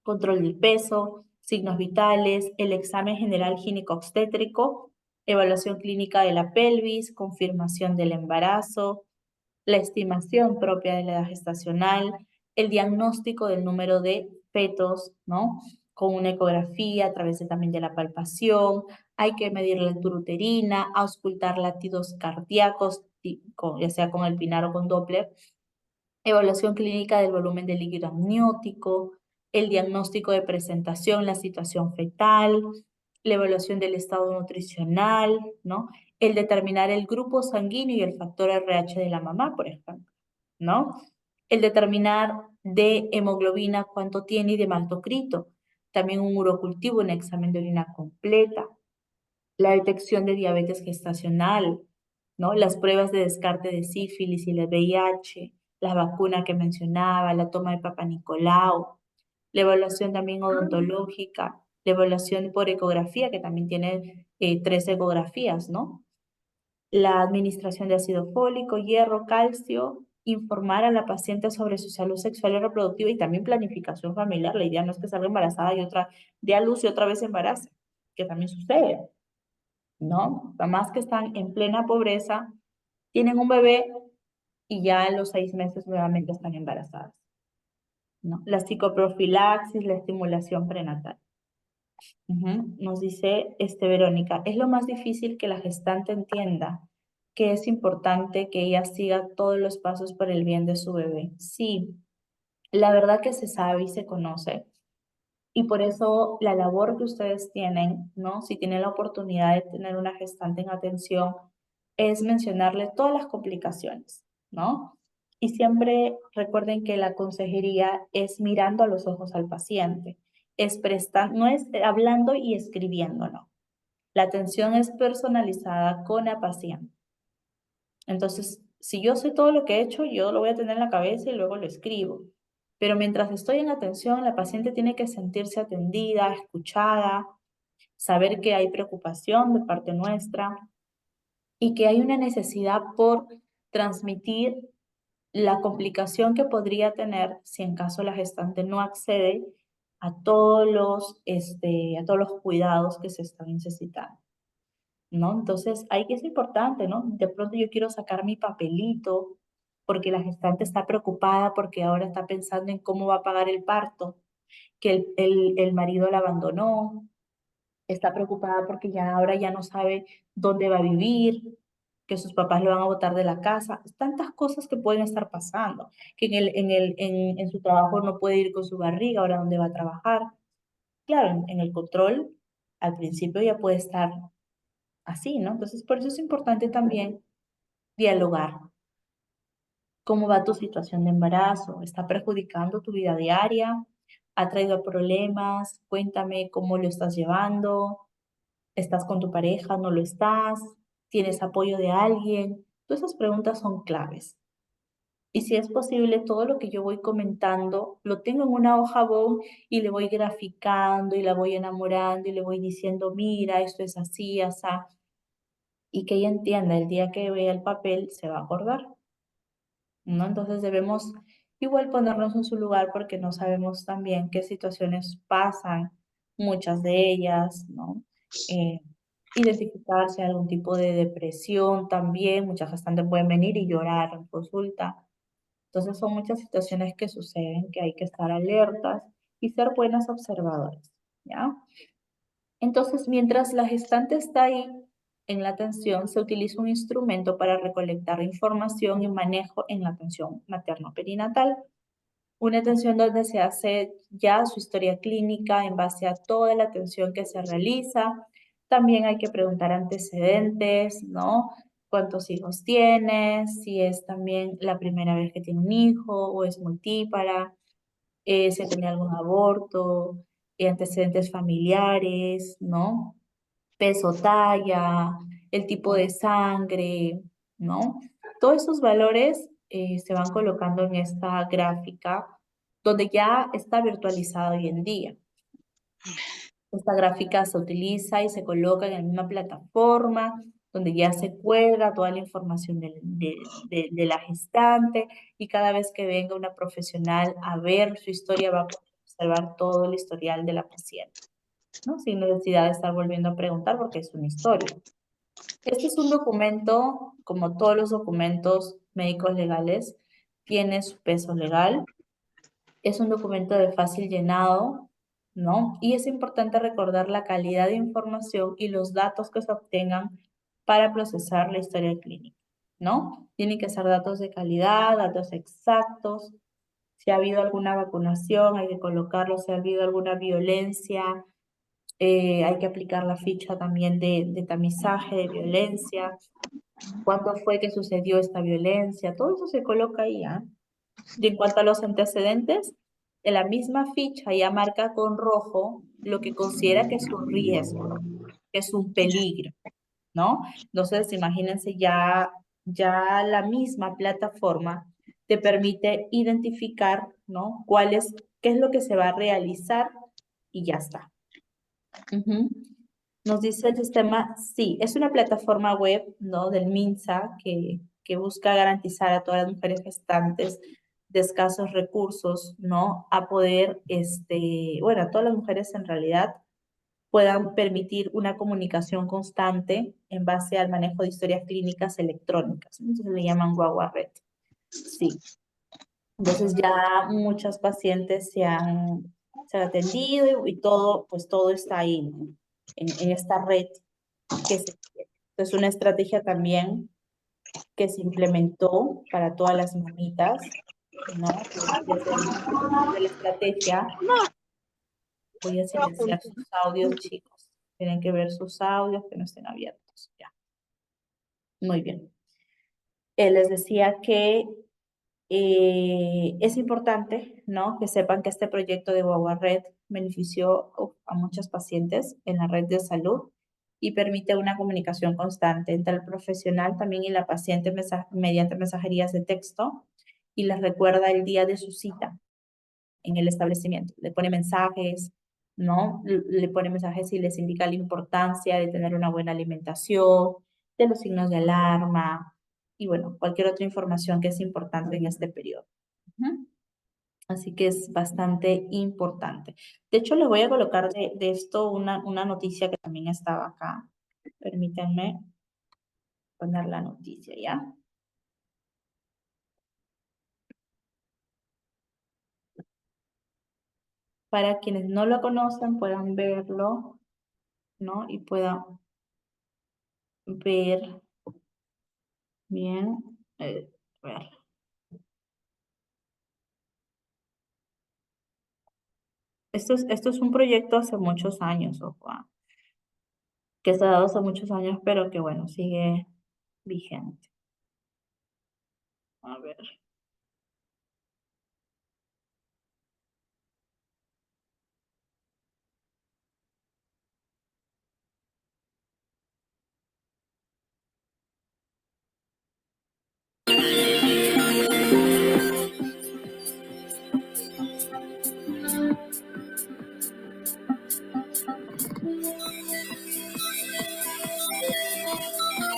control del peso, signos vitales, el examen general gineco-obstétrico, evaluación clínica de la pelvis, confirmación del embarazo, la estimación propia de la edad gestacional, el diagnóstico del número de fetos, ¿no? Con una ecografía a través también de la palpación, hay que medir la altura uterina, auscultar latidos cardíacos, ya sea con el Pinar o con Doppler, evaluación clínica del volumen del líquido amniótico, el diagnóstico de presentación, la situación fetal, la evaluación del estado nutricional, ¿no? El determinar el grupo sanguíneo y el factor RH de la mamá, por ejemplo, ¿no? El determinar de hemoglobina cuánto tiene y de maltocrito. También un urocultivo, un examen de orina completa. La detección de diabetes gestacional, ¿no? Las pruebas de descarte de sífilis y el VIH, la vacuna que mencionaba, la toma de Papa Nicolau, la evaluación también odontológica, la evaluación por ecografía, que también tiene 3 ecografías, ¿no? La administración de ácido fólico, hierro, calcio, informar a la paciente sobre su salud sexual y reproductiva y también planificación familiar. La idea no es que salga embarazada y otra dé a luz y otra vez embarace, que también sucede, ¿no? Mamás que están en plena pobreza, tienen un bebé y ya a los 6 meses nuevamente están embarazadas, ¿no? La psicoprofilaxis, la estimulación prenatal. Nos dice Verónica, es lo más difícil que la gestante entienda que es importante que ella siga todos los pasos para el bien de su bebé. Sí, la verdad que se sabe y se conoce. Y por eso la labor que ustedes tienen, ¿no? Si tienen la oportunidad de tener una gestante en atención, es mencionarle todas las complicaciones, ¿no? Y siempre recuerden que la consejería es mirando a los ojos al paciente, es prestando, no es hablando y escribiendo, no. La atención es personalizada con la paciente. Entonces, si yo sé todo lo que he hecho, yo lo voy a tener en la cabeza y luego lo escribo. Pero mientras estoy en atención, la paciente tiene que sentirse atendida, escuchada, saber que hay preocupación de parte nuestra y que hay una necesidad por transmitir la complicación que podría tener si en caso la gestante no accede a todos los cuidados que se están necesitando, ¿no? Entonces, ahí que es importante, ¿no? De pronto yo quiero sacar mi papelito porque la gestante está preocupada porque ahora está pensando en cómo va a pagar el parto, que el marido la abandonó, está preocupada porque ya ahora ya no sabe dónde va a vivir, que sus papás lo van a botar de la casa, tantas cosas que pueden estar pasando, que en su trabajo no puede ir con su barriga, ahora dónde va a trabajar. Claro, en el control, al principio ya puede estar así, ¿no? Entonces, por eso es importante también dialogar. ¿Cómo va tu situación de embarazo? ¿Está perjudicando tu vida diaria? ¿Ha traído problemas? Cuéntame cómo lo estás llevando. ¿Estás con tu pareja? ¿No lo estás? ¿Tienes apoyo de alguien? Todas esas preguntas son claves. Y si es posible, todo lo que yo voy comentando lo tengo en una hoja bond y le voy graficando y la voy enamorando y le voy diciendo, mira, esto es así, así. Y que ella entienda, el día que vea el papel se va a acordar, ¿no? Entonces debemos igual ponernos en su lugar porque no sabemos también qué situaciones pasan, muchas de ellas, ¿no? Identificar si hay algún tipo de depresión también, muchas gestantes pueden venir y llorar en consulta. Entonces son muchas situaciones que suceden que hay que estar alertas y ser buenas observadoras, ¿ya? Entonces, mientras la gestante está ahí en la atención, se utiliza un instrumento para recolectar información y manejo en la atención materno-perinatal. Una atención donde se hace ya su historia clínica en base a toda la atención que se realiza. También hay que preguntar antecedentes, ¿no? ¿Cuántos hijos tienes? Si es también la primera vez que tiene un hijo o es multípara, si ha tenido algún aborto, antecedentes familiares, ¿no? Peso, talla, el tipo de sangre, ¿no? Todos esos valores se van colocando en esta gráfica donde ya está virtualizada hoy en día. Esta gráfica se utiliza y se coloca en la misma plataforma donde ya se cuelga toda la información de la gestante y cada vez que venga una profesional a ver su historia va a poder observar todo el historial de la paciente, ¿no? Sin necesidad de estar volviendo a preguntar porque es una historia. Este es un documento, como todos los documentos médicos legales, tiene su peso legal. Es un documento de fácil llenado, ¿no? Y es importante recordar la calidad de información y los datos que se obtengan para procesar la historia clínica, ¿no? Tienen que ser datos de calidad, datos exactos. Si ha habido alguna vacunación, hay que colocarlo. Si ha habido alguna violencia, hay que aplicar la ficha también de tamizaje de violencia. ¿Cuándo fue que sucedió esta violencia? Todo eso se coloca ahí, ¿ah? Y en cuanto a los antecedentes, en la misma ficha ya marca con rojo lo que considera que es un riesgo, que es un peligro, ¿no? Entonces, imagínense ya la misma plataforma te permite identificar, ¿no? Qué es lo que se va a realizar y ya está. Ujú. Nos dice el sistema, sí, es una plataforma web, ¿no? Del MINSA que busca garantizar a todas las mujeres gestantes de escasos recursos, ¿no? A poder, bueno, a todas las mujeres en realidad puedan permitir una comunicación constante en base al manejo de historias clínicas electrónicas, ¿no? Entonces le llaman Guagua Red. Sí. Entonces ya muchas pacientes se han atendido y todo, pues todo está ahí, ¿no? En esta red que se tiene. Entonces una estrategia también que se implementó para todas las mamitas, ¿no? Desde la estrategia. Voy a silenciar sus audios, chicos. Tienen que ver sus audios que no estén abiertos. Ya. Muy bien. Les decía que es importante, ¿no? Que sepan que este proyecto de Guagua Red benefició a muchos pacientes en la red de salud y permite una comunicación constante entre el profesional también y la paciente mediante mensajerías de texto y les recuerda el día de su cita en el establecimiento. Le pone mensajes, ¿no? Le pone mensajes y les indica la importancia de tener una buena alimentación, de los signos de alarma y bueno, cualquier otra información que es importante en este periodo. Así que es bastante importante. De hecho, les voy a colocar de esto una noticia que también estaba acá. Permítanme poner la noticia, ¿ya? Para quienes no lo conocen puedan verlo, ¿no? Y puedan ver bien. A ver. Esto es un proyecto hace muchos años, ojo, que se ha dado hace muchos años, pero que bueno, sigue vigente. A ver.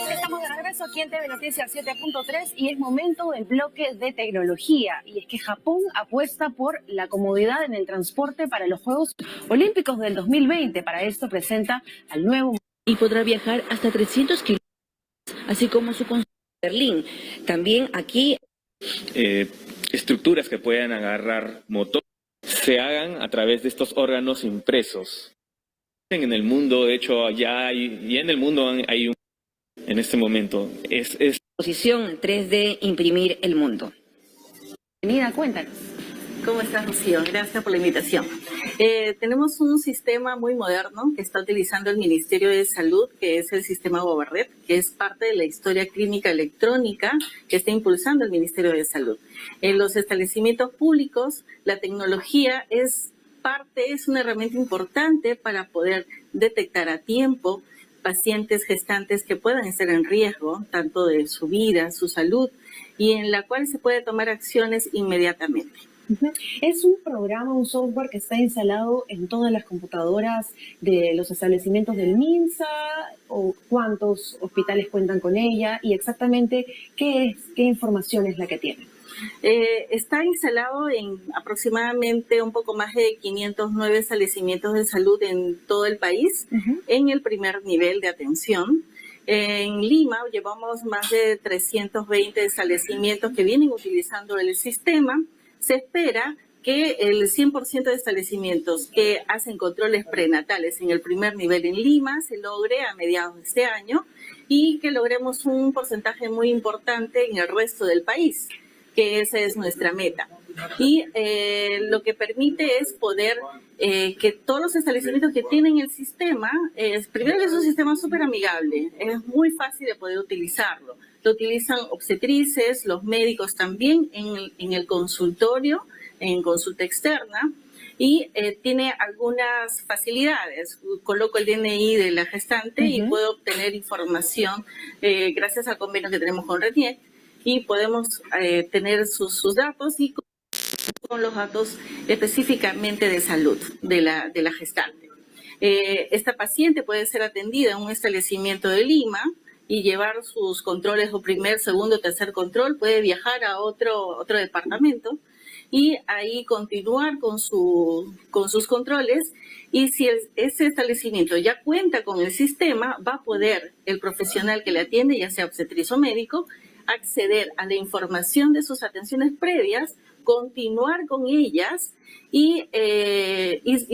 Estamos de regreso aquí en TV Noticias 7.3 y es momento del bloque de tecnología. Y es que Japón apuesta por la comodidad en el transporte para los Juegos Olímpicos del 2020. Para esto presenta al nuevo... Y podrá viajar hasta 300 kilómetros, así como su consulado en Berlín. También aquí... estructuras que puedan agarrar motor se hagan a través de estos órganos impresos. En el mundo, de hecho, ya en el mundo hay un... En este momento, es Exposición 3D Imprimir el Mundo. Bienvenida, cuéntanos. ¿Cómo estás, Rocío? Gracias por la invitación. Tenemos un sistema muy moderno que está utilizando el Ministerio de Salud, que es el sistema Guagua Red, que es parte de la historia clínica electrónica que está impulsando el Ministerio de Salud. En los establecimientos públicos, la tecnología es una herramienta importante para poder detectar a tiempo pacientes gestantes que puedan estar en riesgo, tanto de su vida, su salud, y en la cual se puede tomar acciones inmediatamente. Es un programa, un software que está instalado en todas las computadoras de los establecimientos del MINSA, o cuántos hospitales cuentan con ella, y exactamente qué información es la que tiene. Está instalado en aproximadamente un poco más de 509 establecimientos de salud en todo el país, en el primer nivel de atención. En Lima llevamos más de 320 establecimientos que vienen utilizando el sistema. Se espera que el 100% de establecimientos que hacen controles prenatales en el primer nivel en Lima se logre a mediados de este año y que logremos un porcentaje muy importante en el resto del país, que esa es nuestra meta. Y lo que permite es poder que todos los establecimientos que tienen el sistema, primero que es un sistema súper amigable, es muy fácil de poder utilizarlo. Lo utilizan obstetrices, los médicos también en el consultorio, en consulta externa, y tiene algunas facilidades. Coloco el DNI de la gestante y puedo obtener información gracias al convenio que tenemos con RENIEC, y podemos tener sus datos y con los datos específicamente de salud de la gestante. Esta paciente puede ser atendida en un establecimiento de Lima y llevar sus controles o primer, segundo, tercer control, puede viajar a otro departamento y ahí continuar con sus controles, y si ese establecimiento ya cuenta con el sistema, va a poder el profesional que le atiende, ya sea obstetriz o médico, acceder a la información de sus atenciones previas, continuar con ellas y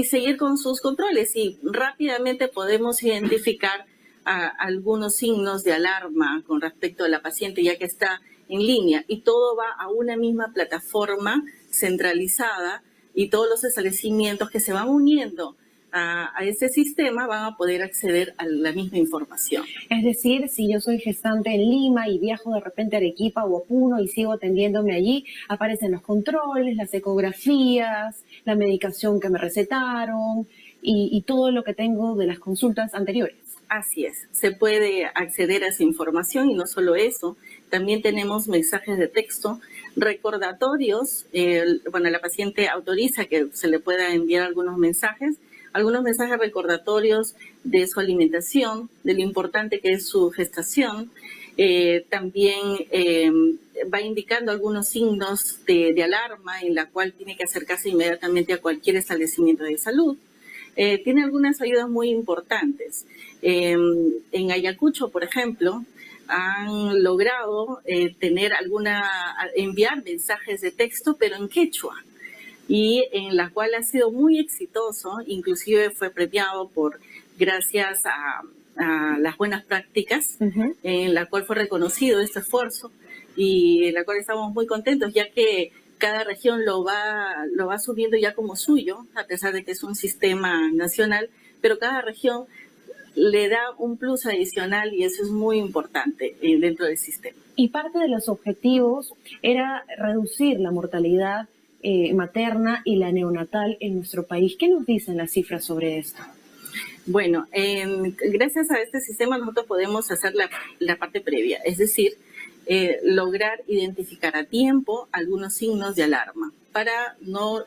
seguir con sus controles, y rápidamente podemos identificar algunos signos de alarma con respecto a la paciente, ya que está en línea, y todo va a una misma plataforma centralizada, y todos los establecimientos que se van uniendo a ese sistema van a poder acceder a la misma información. Es decir, si yo soy gestante en Lima y viajo de repente a Arequipa o a Puno y sigo atendiéndome allí, aparecen los controles, las ecografías, la medicación que me recetaron y todo lo que tengo de las consultas anteriores. Así es, se puede acceder a esa información, y no solo eso, también tenemos mensajes de texto, recordatorios. La paciente autoriza que se le pueda enviar algunos mensajes recordatorios de su alimentación, de lo importante que es su gestación. También va indicando algunos signos de alarma en la cual tiene que acercarse inmediatamente a cualquier establecimiento de salud. Tiene algunas ayudas muy importantes. En Ayacucho, por ejemplo, han logrado enviar mensajes de texto, pero en quechua, y en la cual ha sido muy exitoso, inclusive fue premiado gracias a las buenas prácticas, en la cual fue reconocido este esfuerzo, y en la cual estamos muy contentos, ya que cada región lo va asumiendo ya como suyo, a pesar de que es un sistema nacional, pero cada región le da un plus adicional, y eso es muy importante dentro del sistema. Y parte de los objetivos era reducir la mortalidad materna y la neonatal en nuestro país. ¿Qué nos dicen las cifras sobre esto? Bueno, gracias a este sistema nosotros podemos hacer la parte previa, es decir, lograr identificar a tiempo algunos signos de alarma para no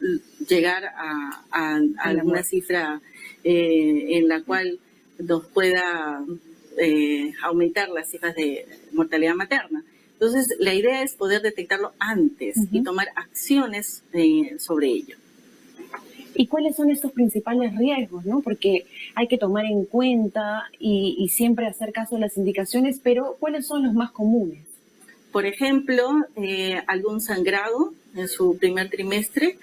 llegar a alguna cifra en la cual nos pueda aumentar las cifras de mortalidad materna. Entonces, la idea es poder detectarlo antes y tomar acciones sobre ello. ¿Y cuáles son estos principales riesgos, no? Porque hay que tomar en cuenta y siempre hacer caso a las indicaciones, pero ¿cuáles son los más comunes? Por ejemplo, algún sangrado en su primer trimestre.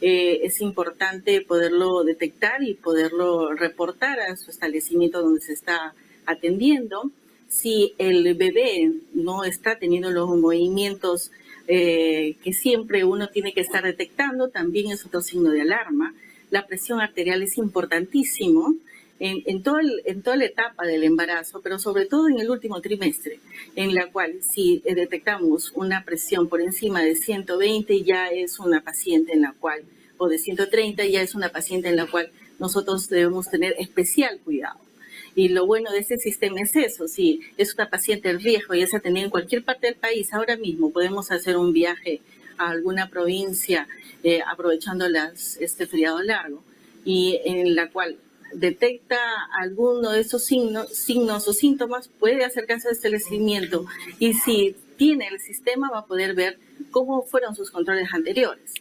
Es importante poderlo detectar y poderlo reportar a su establecimiento donde se está atendiendo. Si el bebé no está teniendo los movimientos que siempre uno tiene que estar detectando, también es otro signo de alarma. La presión arterial es importantísimo en toda la etapa del embarazo, pero sobre todo en el último trimestre, en la cual si detectamos una presión por encima de 120 ya es una paciente en la cual, o de 130 ya es una paciente en la cual nosotros debemos tener especial cuidado. Y lo bueno de este sistema es eso, si es una paciente en riesgo y es atendida en cualquier parte del país, ahora mismo podemos hacer un viaje a alguna provincia aprovechando este feriado largo, y en la cual detecta alguno de esos signos o síntomas, puede acercarse al establecimiento, y si tiene el sistema va a poder ver cómo fueron sus controles anteriores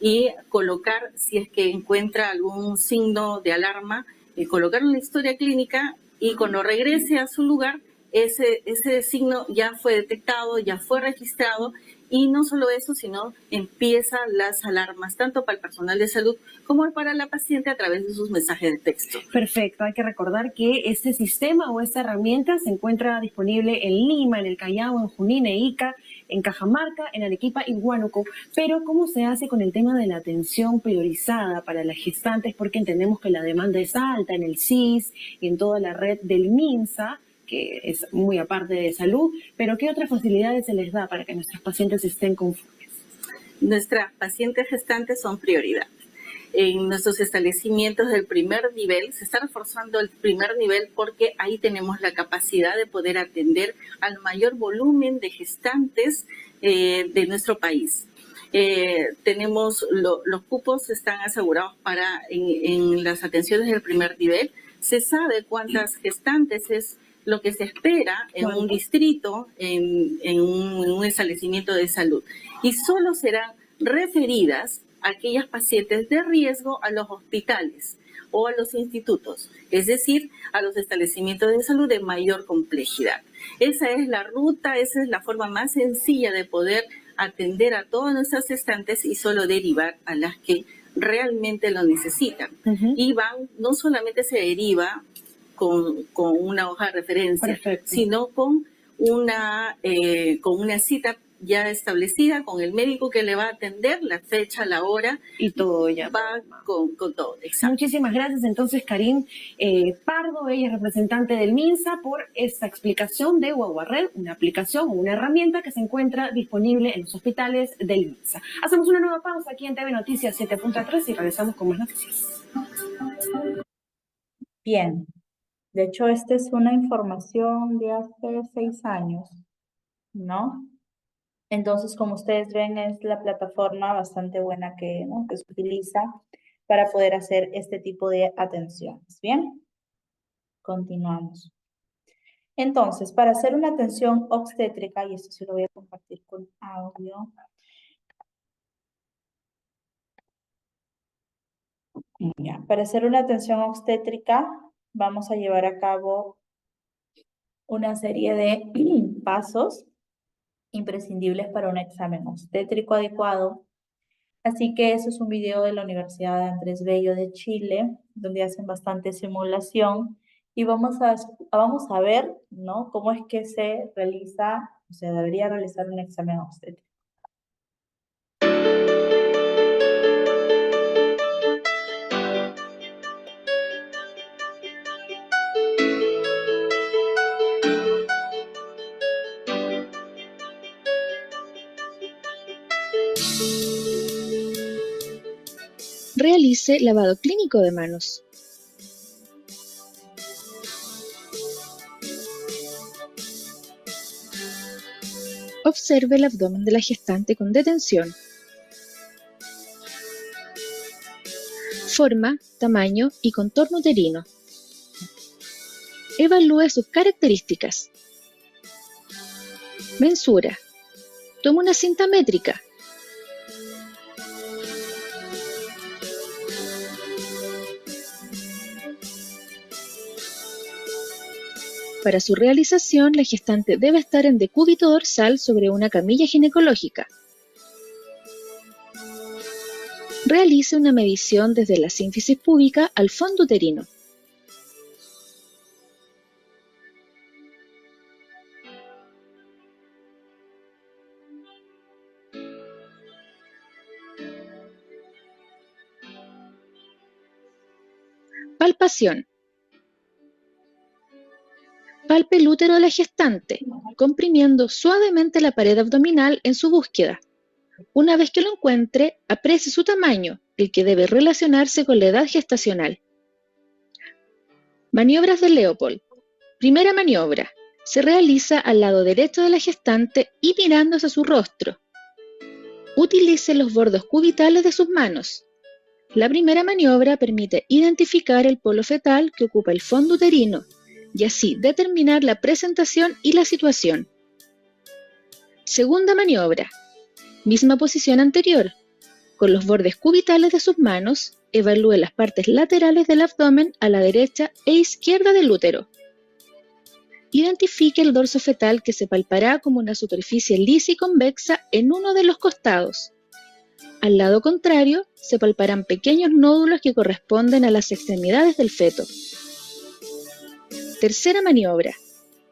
y colocar, si es que encuentra algún signo de alarma, colocar en la historia clínica, y cuando regrese a su lugar, ese signo ya fue detectado, ya fue registrado, y no solo eso, sino empiezan las alarmas, tanto para el personal de salud como para la paciente a través de sus mensajes de texto. Perfecto, hay que recordar que este sistema o esta herramienta se encuentra disponible en Lima, en el Callao, en Junín, en Ica, en Cajamarca, en Arequipa y Huánuco. Pero ¿cómo se hace con el tema de la atención priorizada para las gestantes? Porque entendemos que la demanda es alta en el CIS y en toda la red del MINSA, que es muy aparte de salud, pero ¿qué otras facilidades se les da para que nuestros pacientes estén conformes? Nuestras pacientes gestantes son prioridad. En nuestros establecimientos del primer nivel, se está reforzando el primer nivel porque ahí tenemos la capacidad de poder atender al mayor volumen de gestantes de nuestro país. Tenemos los cupos están asegurados en las atenciones del primer nivel. Se sabe cuántas gestantes es lo que se espera en un distrito, en un establecimiento de salud. Y solo serán referidas aquellas pacientes de riesgo a los hospitales o a los institutos, es decir, a los establecimientos de salud de mayor complejidad. Esa es la ruta, esa es la forma más sencilla de poder atender a todas nuestras gestantes y solo derivar a las que realmente lo necesitan. Y no solamente se deriva con una hoja de referencia, Perfecto. sino con una cita ya establecida con el médico que le va a atender, la fecha, la hora. Y todo ya. Va con todo, exacto. Muchísimas gracias entonces Karin Pardo, ella es representante del MINSA, por esta explicación de Guaguarred, una aplicación o una herramienta que se encuentra disponible en los hospitales del MINSA. Hacemos una nueva pausa aquí en TV Noticias 7.3 y regresamos con más noticias. Bien, de hecho esta es una información de hace 6 años, ¿no? Entonces, como ustedes ven, es la plataforma bastante buena ¿no? que se utiliza para poder hacer este tipo de atenciones. Bien, continuamos. Entonces, para hacer una atención obstétrica, y esto sí lo voy a compartir con audio. Ya, para hacer una atención obstétrica, vamos a llevar a cabo una serie de pasos imprescindibles para un examen obstétrico adecuado. Así que eso es un video de la Universidad de Andrés Bello de Chile, donde hacen bastante simulación y vamos a ver, ¿no? Cómo es que se realiza, o sea, debería realizar un examen obstétrico. Realice lavado clínico de manos. Observe el abdomen de la gestante con detención. Forma, tamaño y contorno uterino. Evalúe sus características. Mensura. Toma una cinta métrica. Para su realización, la gestante debe estar en decúbito dorsal sobre una camilla ginecológica. Realice una medición desde la sínfisis púbica al fondo uterino. Palpación. Palpe el útero de la gestante, comprimiendo suavemente la pared abdominal en su búsqueda. Una vez que lo encuentre, aprecie su tamaño, el que debe relacionarse con la edad gestacional. Maniobras de Leopold. Primera maniobra. Se realiza al lado derecho de la gestante y mirando hacia su rostro. Utilice los bordos cubitales de sus manos. La primera maniobra permite identificar el polo fetal que ocupa el fondo uterino y así determinar la presentación y la situación. Segunda maniobra. Misma posición anterior. Con los bordes cubitales de sus manos, evalúe las partes laterales del abdomen a la derecha e izquierda del útero. Identifique el dorso fetal que se palpará como una superficie lisa y convexa en uno de los costados. Al lado contrario, se palparán pequeños nódulos que corresponden a las extremidades del feto. Tercera maniobra.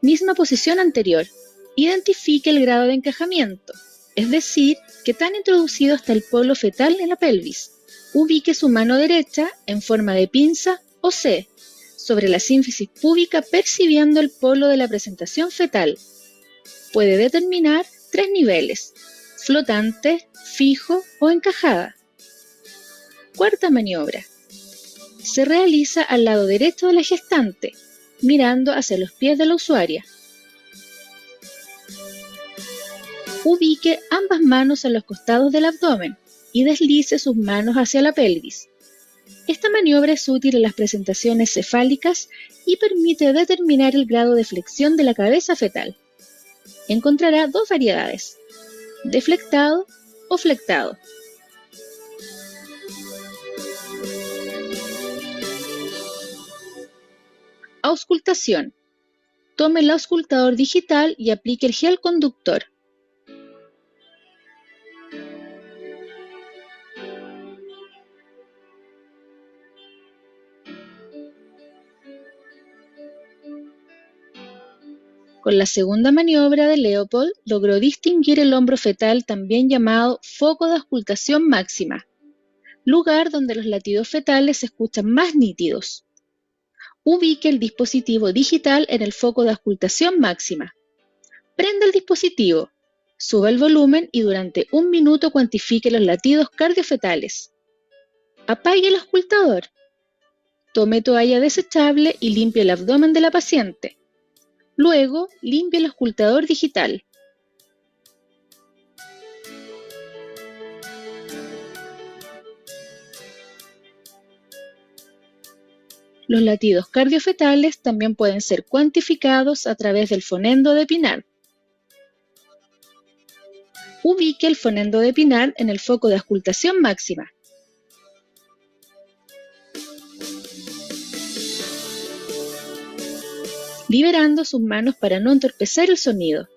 Misma posición anterior. Identifique el grado de encajamiento, es decir, que tan introducido está el polo fetal en la pelvis. Ubique su mano derecha en forma de pinza o C sobre la sínfisis púbica percibiendo el polo de la presentación fetal. Puede determinar 3 niveles: flotante, fijo o encajada. Cuarta maniobra. Se realiza al lado derecho de la gestante, mirando hacia los pies de la usuaria. Ubique ambas manos en los costados del abdomen y deslice sus manos hacia la pelvis. Esta maniobra es útil en las presentaciones cefálicas y permite determinar el grado de flexión de la cabeza fetal. Encontrará 2 variedades: deflectado o flectado. Auscultación. Tome el auscultador digital y aplique el gel conductor. Con la segunda maniobra de Leopold logró distinguir el hombro fetal, también llamado foco de auscultación máxima, lugar donde los latidos fetales se escuchan más nítidos. Ubique el dispositivo digital en el foco de auscultación máxima. Prenda el dispositivo, suba el volumen y durante 1 minuto cuantifique los latidos cardiofetales. Apague el auscultador. Tome toalla desechable y limpie el abdomen de la paciente. Luego, limpie el auscultador digital. Los latidos cardiofetales también pueden ser cuantificados a través del fonendo de Pinard. Ubique el fonendo de Pinard en el foco de auscultación máxima. Liberando sus manos para no entorpecer el sonido.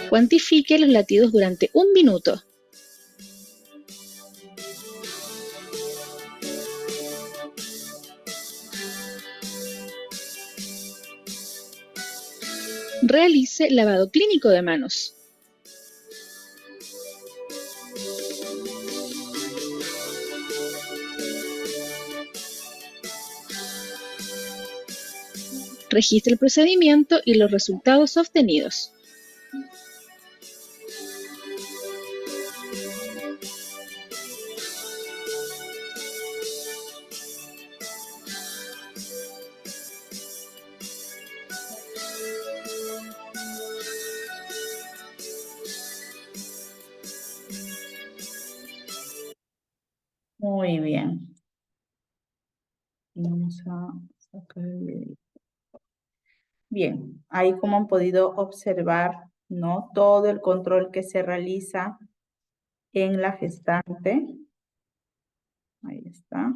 Cuantifique los latidos durante 1 minuto. Realice lavado clínico de manos. Registre el procedimiento y los resultados obtenidos. Muy bien. Vamos a sacar el video. Bien, ahí como han podido observar, ¿no? Todo el control que se realiza en la gestante. Ahí está.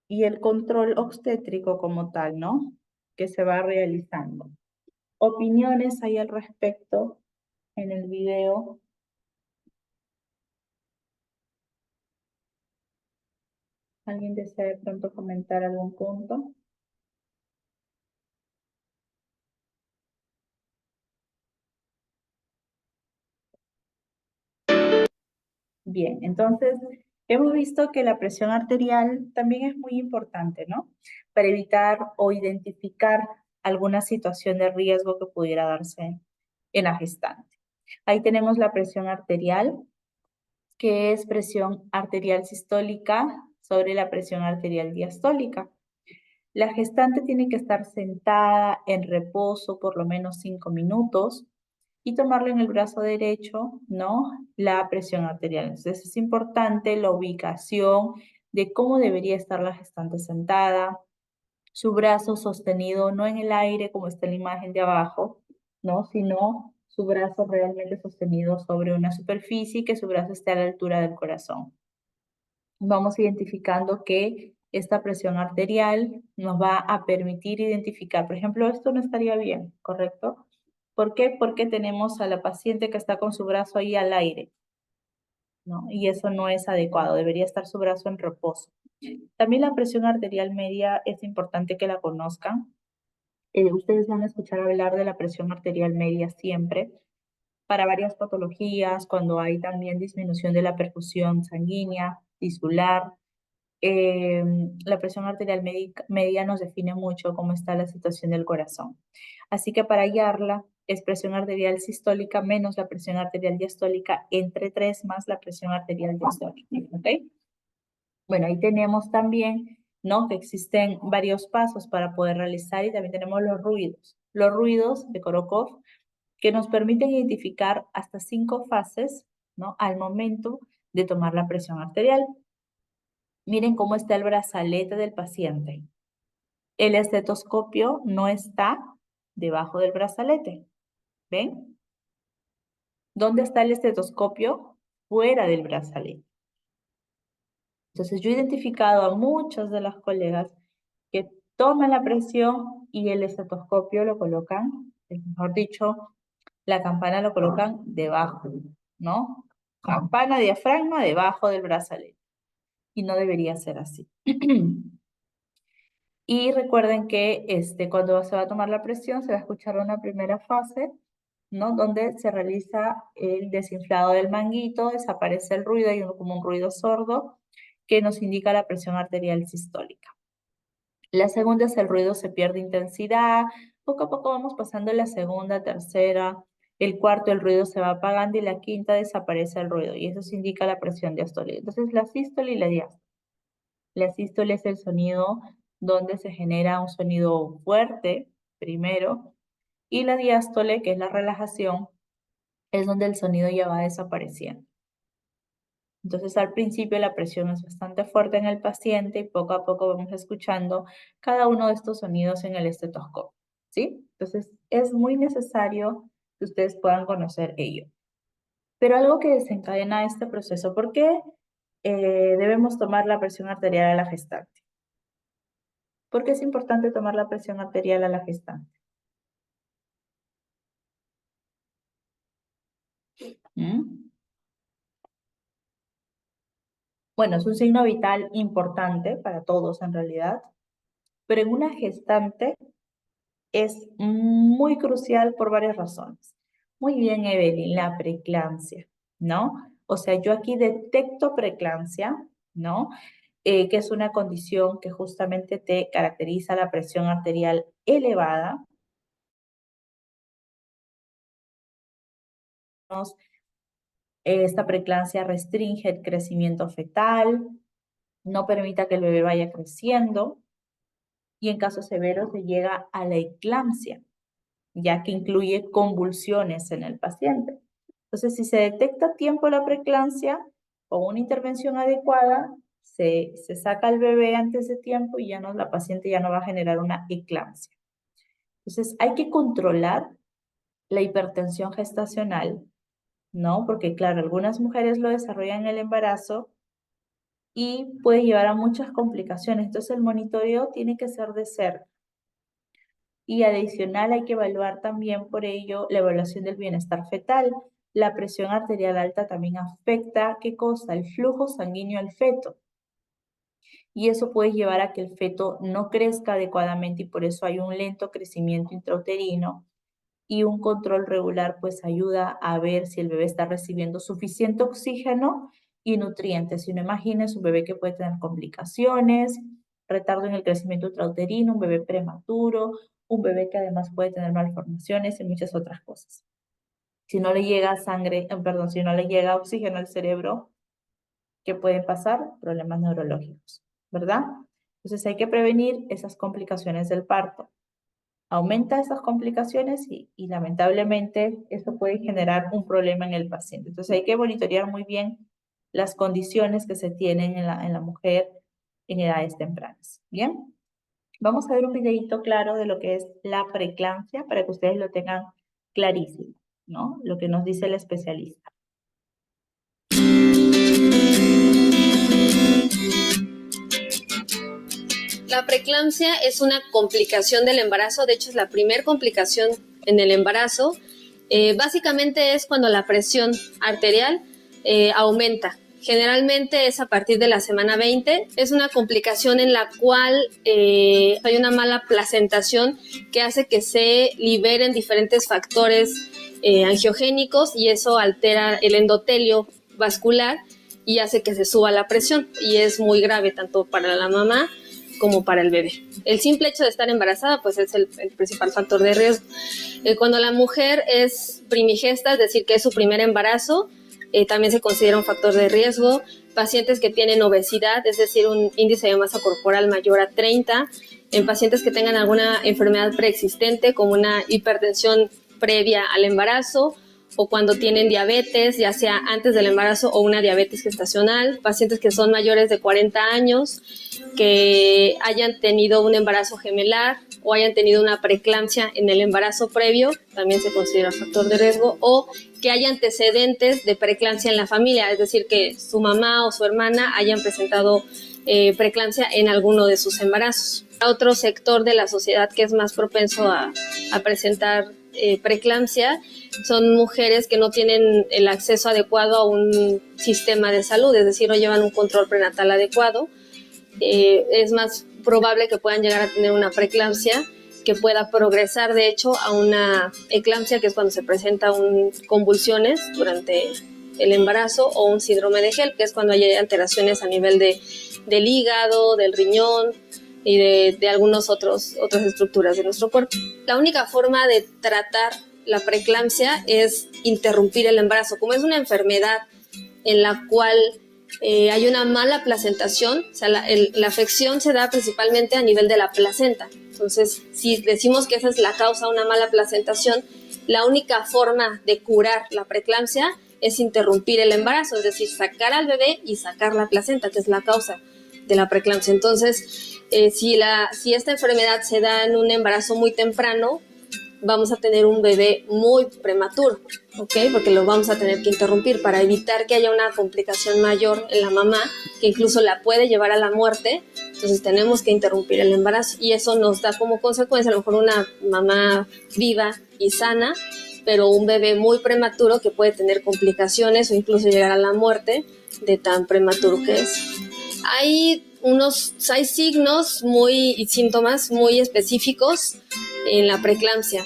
Y el control obstétrico como tal, ¿no? Que se va realizando. Opiniones hay al respecto en el video. ¿Alguien desea de pronto comentar algún punto? Bien, entonces hemos visto que la presión arterial también es muy importante, ¿no? Para evitar o identificar alguna situación de riesgo que pudiera darse en la gestante. Ahí tenemos la presión arterial, que es presión arterial sistólica sobre la presión arterial diastólica. La gestante tiene que estar sentada en reposo por lo menos 5 minutos y tomarle en el brazo derecho, ¿no? La presión arterial. Entonces es importante la ubicación de cómo debería estar la gestante sentada, su brazo sostenido no en el aire como está en la imagen de abajo, ¿no? Sino su brazo realmente sostenido sobre una superficie y que su brazo esté a la altura del corazón. Vamos identificando que esta presión arterial nos va a permitir identificar, por ejemplo, esto no estaría bien, ¿correcto? ¿Por qué? Porque tenemos a la paciente que está con su brazo ahí al aire, ¿no? Y eso no es adecuado, debería estar su brazo en reposo. También la presión arterial media es importante que la conozcan. Ustedes van a escuchar hablar de la presión arterial media siempre, para varias patologías, cuando hay también disminución de la perfusión sanguínea, tisular. La presión arterial media nos define mucho cómo está la situación del corazón. Así que para hallarla es presión arterial sistólica menos la presión arterial diastólica entre 3 más la presión arterial diastólica. ¿Ok? Bueno, ahí tenemos también, ¿no? Que existen varios pasos para poder realizar y también tenemos los ruidos. Los ruidos de Korokov que nos permiten identificar hasta 5 fases, ¿no? Al momento de tomar la presión arterial. Miren cómo está el brazalete del paciente. El estetoscopio no está debajo del brazalete. ¿Ven? ¿Dónde está el estetoscopio? Fuera del brazalete. Entonces yo he identificado a muchos de las colegas que toman la presión y el estetoscopio lo colocan, mejor dicho, la campana lo colocan debajo, ¿no? Campana, diafragma debajo del brazalete. Y no debería ser así. Y recuerden que cuando se va a tomar la presión se va a escuchar una primera fase, ¿no? Donde se realiza el desinflado del manguito, desaparece el ruido, hay como un ruido sordo que nos indica la presión arterial sistólica. La segunda es el ruido se pierde intensidad, poco a poco vamos pasando la segunda, tercera, el cuarto el ruido se va apagando y la quinta desaparece el ruido y eso se indica la presión diastólica. Entonces la sístole y la diástole. La sístole es el sonido donde se genera un sonido fuerte primero y la diástole, que es la relajación, es donde el sonido ya va desapareciendo. Entonces al principio la presión es bastante fuerte en el paciente y poco a poco vamos escuchando cada uno de estos sonidos en el estetoscopio, ¿sí? Entonces es muy necesario que ustedes puedan conocer ello. Pero algo que desencadena este proceso, ¿por qué debemos tomar la presión arterial a la gestante? ¿Por qué es importante tomar la presión arterial a la gestante? ¿Mm? Bueno, es un signo vital importante para todos en realidad, pero en una gestante es muy crucial por varias razones. Muy bien, Evelyn, la preeclampsia, ¿no? O sea, yo aquí detecto preeclampsia, ¿no? Que es una condición que justamente te caracteriza la presión arterial elevada. Esta preeclampsia restringe el crecimiento fetal, no permite que el bebé vaya creciendo y en caso severo se llega a la eclampsia, ya que incluye convulsiones en el paciente. Entonces, si se detecta a tiempo la preeclampsia, con una intervención adecuada, se saca al bebé antes de tiempo y la paciente ya no va a generar una eclampsia. Entonces, hay que controlar la hipertensión gestacional, ¿no? Porque, claro, algunas mujeres lo desarrollan en el embarazo y puede llevar a muchas complicaciones. Entonces, el monitoreo tiene que ser de cerca. Y adicional hay que evaluar también por ello la evaluación del bienestar fetal. La presión arterial alta también afecta, ¿qué cosa? El flujo sanguíneo al feto. Y eso puede llevar a que el feto no crezca adecuadamente y por eso hay un lento crecimiento intrauterino. Y un control regular pues ayuda a ver si el bebé está recibiendo suficiente oxígeno y nutrientes. Si no, imagines un bebé que puede tener complicaciones, retardo en el crecimiento intrauterino, un bebé prematuro, un bebé que además puede tener malformaciones y muchas otras cosas. Si no le llega si no le llega oxígeno al cerebro, ¿qué puede pasar? Problemas neurológicos, ¿verdad? Entonces hay que prevenir esas complicaciones del parto. Aumenta esas complicaciones y lamentablemente esto puede generar un problema en el paciente. Entonces hay que monitorear muy bien las condiciones que se tienen en la mujer en edades tempranas. Bien, vamos a ver un videito claro de lo que es la preeclampsia para que ustedes lo tengan clarísimo, ¿no? Lo que nos dice el especialista. La preeclampsia es una complicación del embarazo, de hecho es la primera complicación en el embarazo. Básicamente es cuando la presión arterial aumenta. Generalmente es a partir de la semana 20. Es una complicación en la cual hay una mala placentación que hace que se liberen diferentes factores angiogénicos y eso altera el endotelio vascular y hace que se suba la presión y es muy grave tanto para la mamá como para el bebé. El simple hecho de estar embarazada pues es el principal factor de riesgo. Cuando la mujer es primigesta, es decir, que es su primer embarazo, también se considera un factor de riesgo. Pacientes que tienen obesidad, es decir, un índice de masa corporal mayor a 30, en pacientes que tengan alguna enfermedad preexistente como una hipertensión previa al embarazo, o cuando tienen diabetes, ya sea antes del embarazo o una diabetes gestacional, pacientes que son mayores de 40 años, que hayan tenido un embarazo gemelar o hayan tenido una preeclampsia en el embarazo previo, también se considera factor de riesgo, o que haya antecedentes de preeclampsia en la familia, es decir, que su mamá o su hermana hayan presentado preeclampsia en alguno de sus embarazos. Otro sector de la sociedad que es más propenso a presentar preeclampsia son mujeres que no tienen el acceso adecuado a un sistema de salud, es decir, no llevan un control prenatal adecuado. Es más probable que puedan llegar a tener una preeclampsia que pueda progresar, de hecho, a una eclampsia, que es cuando se presentan convulsiones durante el embarazo, o un síndrome de HELP, que es cuando hay alteraciones a nivel del hígado, del riñón y de algunas otras estructuras de nuestro cuerpo. La única forma de tratar la preeclampsia es interrumpir el embarazo. Como es una enfermedad en la cual hay una mala placentación, o sea, la afección se da principalmente a nivel de la placenta. Entonces, si decimos que esa es la causa de una mala placentación, la única forma de curar la preeclampsia es interrumpir el embarazo, es decir, sacar al bebé y sacar la placenta, que es la causa de la preeclampsia. Entonces, si esta enfermedad se da en un embarazo muy temprano, vamos a tener un bebé muy prematuro, ¿ok? Porque lo vamos a tener que interrumpir para evitar que haya una complicación mayor en la mamá, que incluso la puede llevar a la muerte. Entonces tenemos que interrumpir el embarazo y eso nos da como consecuencia a lo mejor una mamá viva y sana, pero un bebé muy prematuro que puede tener complicaciones o incluso llegar a la muerte de tan prematuro que es. Hay signos y síntomas muy específicos en la preeclampsia.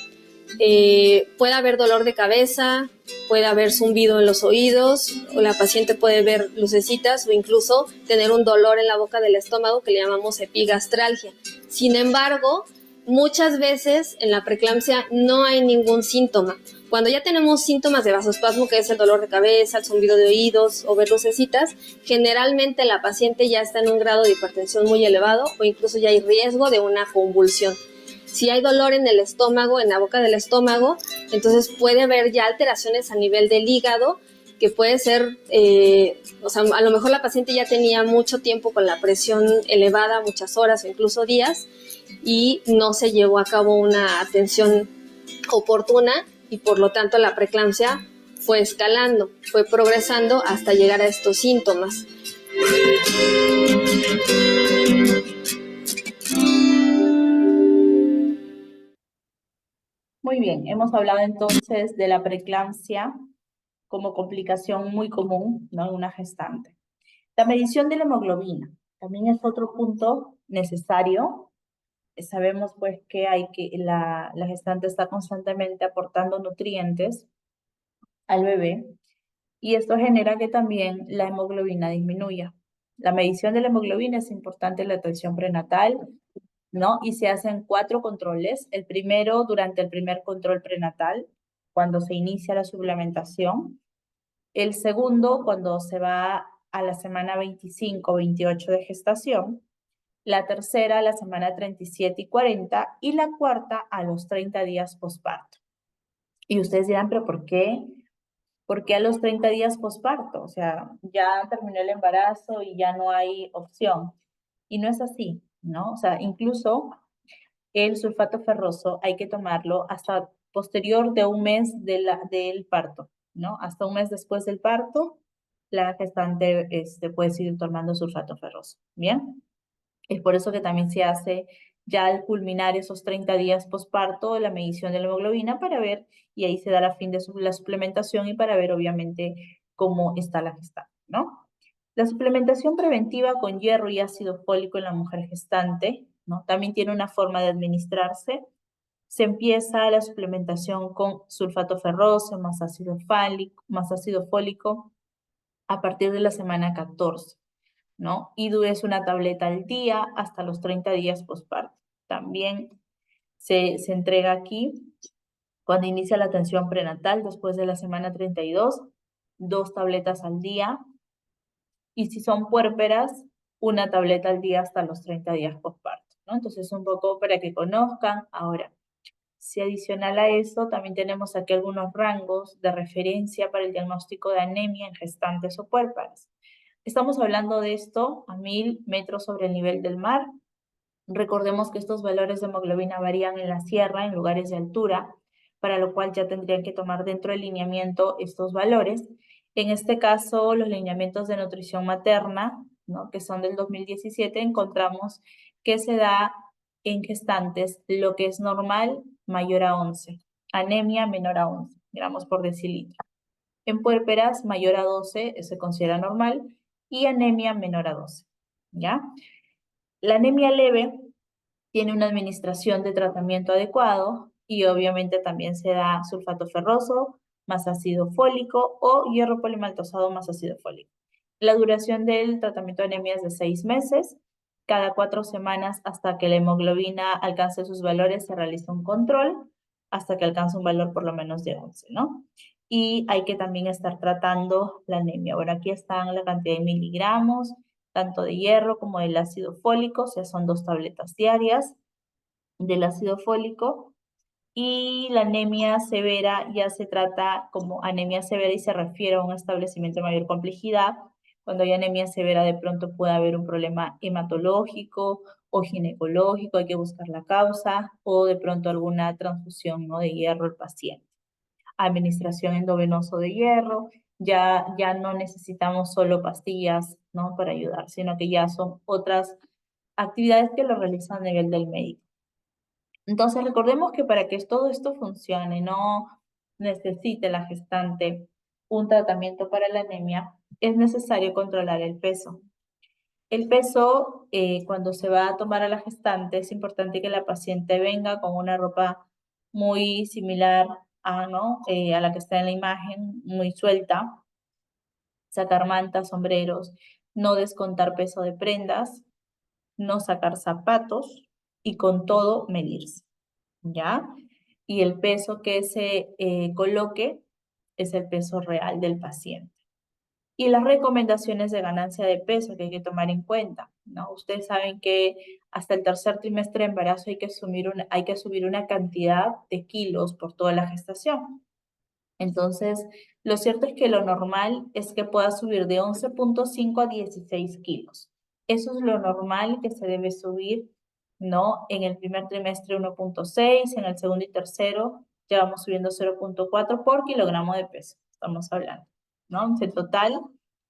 Puede haber dolor de cabeza, puede haber zumbido en los oídos, o la paciente puede ver lucecitas o incluso tener un dolor en la boca del estómago que le llamamos epigastralgia. Sin embargo, muchas veces en la preeclampsia no hay ningún síntoma. Cuando ya tenemos síntomas de vasospasmo, que es el dolor de cabeza, el zumbido de oídos o ver lucecitas, generalmente la paciente ya está en un grado de hipertensión muy elevado o incluso ya hay riesgo de una convulsión. Si hay dolor en el estómago, en la boca del estómago, entonces puede haber ya alteraciones a nivel del hígado, que puede ser, a lo mejor la paciente ya tenía mucho tiempo con la presión elevada, muchas horas o incluso días, y no se llevó a cabo una atención oportuna y por lo tanto la preeclampsia fue escalando, fue progresando hasta llegar a estos síntomas. Muy bien, hemos hablado entonces de la preeclampsia como complicación muy común, ¿no?, en una gestante. La medición de la hemoglobina también es otro punto necesario. Sabemos pues que la gestante está constantemente aportando nutrientes al bebé y esto genera que también la hemoglobina disminuya. La medición de la hemoglobina es importante en la atención prenatal, ¿no? Y se hacen 4 controles. El primero durante el primer control prenatal, cuando se inicia la suplementación. El segundo, cuando se va a la semana 25 o 28 de gestación. La tercera a la semana 37 y 40 y la cuarta a los 30 días posparto. Y ustedes dirán, ¿pero por qué? ¿Por qué a los 30 días posparto? O sea, ya terminó el embarazo y ya no hay opción. Y no es así, ¿no? O sea, incluso el sulfato ferroso hay que tomarlo hasta posterior de un mes del parto, ¿no? Hasta un mes después del parto, la gestante puede seguir tomando sulfato ferroso, ¿bien? Es por eso que también se hace ya al culminar esos 30 días posparto la medición de la hemoglobina para ver, y ahí se da la fin de la suplementación y para ver obviamente cómo está la gestante, ¿no? La suplementación preventiva con hierro y ácido fólico en la mujer gestante, ¿no?, también tiene una forma de administrarse. Se empieza la suplementación con sulfato ferroso más ácido fólico a partir de la semana 14. ¿No? IDU es una tableta al día hasta los 30 días posparto. También se entrega aquí cuando inicia la atención prenatal después de la semana 32, 2 tabletas al día. Y si son puérperas, 1 tableta al día hasta los 30 días posparto, ¿no? Entonces un poco para que conozcan. Ahora, si adicional a eso, también tenemos aquí algunos rangos de referencia para el diagnóstico de anemia en gestantes o puérperas. Estamos hablando de esto a 1000 metros sobre el nivel del mar. Recordemos que estos valores de hemoglobina varían en la sierra, en lugares de altura, para lo cual ya tendrían que tomar dentro del lineamiento estos valores. En este caso, los lineamientos de nutrición materna, ¿no?, que son del 2017, encontramos que se da en gestantes lo que es normal mayor a 11, anemia menor a 11 gramos por decilitro. En puérperas mayor a 12 se considera normal, y anemia menor a 12, ¿ya? La anemia leve tiene una administración de tratamiento adecuado y obviamente también se da sulfato ferroso más ácido fólico o hierro polimaltosado más ácido fólico. La duración del tratamiento de anemia es de 6 meses. Cada 4 semanas hasta que la hemoglobina alcance sus valores se realiza un control hasta que alcance un valor por lo menos de 11, ¿no? Y hay que también estar tratando la anemia. Bueno, aquí están la cantidad de miligramos, tanto de hierro como del ácido fólico, o sea, son 2 tabletas diarias del ácido fólico. Y la anemia severa ya se trata como anemia severa y se refiere a un establecimiento de mayor complejidad. Cuando hay anemia severa de pronto puede haber un problema hematológico o ginecológico, hay que buscar la causa, o de pronto alguna transfusión, ¿no?, de hierro al paciente. Administración endovenoso de hierro, ya no necesitamos solo pastillas, ¿no?, para ayudar, sino que ya son otras actividades que lo realizan a nivel del médico. Entonces, recordemos que para que todo esto funcione, no necesite la gestante un tratamiento para la anemia, es necesario controlar el peso. El peso, cuando se va a tomar a la gestante, es importante que la paciente venga con una ropa muy similar a, ¿no?, a la que está en la imagen, muy suelta, sacar mantas, sombreros, no descontar peso de prendas, no sacar zapatos y con todo medirse, ¿ya? Y el peso que se coloque es el peso real del paciente. Y las recomendaciones de ganancia de peso que hay que tomar en cuenta, ¿no? Ustedes saben que hasta el tercer trimestre de embarazo hay que subir una cantidad de kilos por toda la gestación. Entonces, lo cierto es que lo normal es que pueda subir de 11.5 a 16 kilos. Eso es lo normal que se debe subir, ¿no? En el primer trimestre 1.6, en el segundo y tercero ya vamos subiendo 0.4 por kilogramo de peso, estamos hablando, ¿no? En total,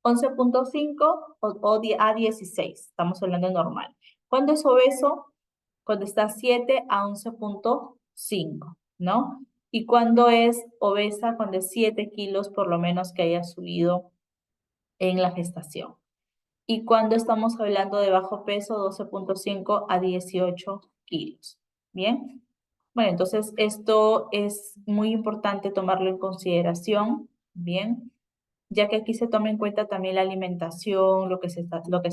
11.5 a 16, estamos hablando de normal. ¿Cuándo es obeso? Cuando está 7 a 11.5, ¿no? Y cuando es obesa, cuando es 7 kilos por lo menos que haya subido en la gestación. Y cuando estamos hablando de bajo peso, 12.5 a 18 kilos. ¿Bien? Bueno, entonces esto es muy importante tomarlo en consideración, ¿bien? Ya que aquí se toma en cuenta también la alimentación, lo que se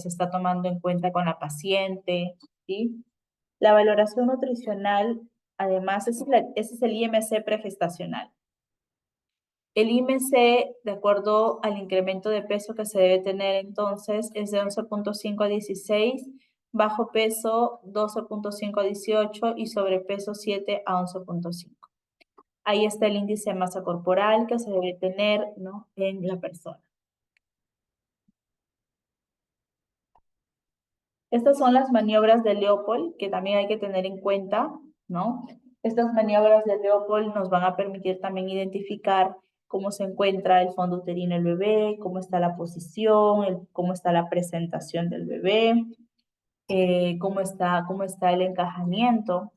está tomando en cuenta con la paciente, ¿sí? La valoración nutricional, además, ese es el IMC pregestacional. El IMC, de acuerdo al incremento de peso que se debe tener entonces, es de 11.5 a 16, bajo peso 12.5 a 18 y sobrepeso 7 a 11.5. Ahí está el índice de masa corporal que se debe tener, ¿no?, en la persona. Estas son las maniobras de Leopold que también hay que tener en cuenta, ¿no? Estas maniobras de Leopold nos van a permitir también identificar cómo se encuentra el fondo uterino del bebé, cómo está la posición, cómo está la presentación del bebé, cómo está el encajamiento.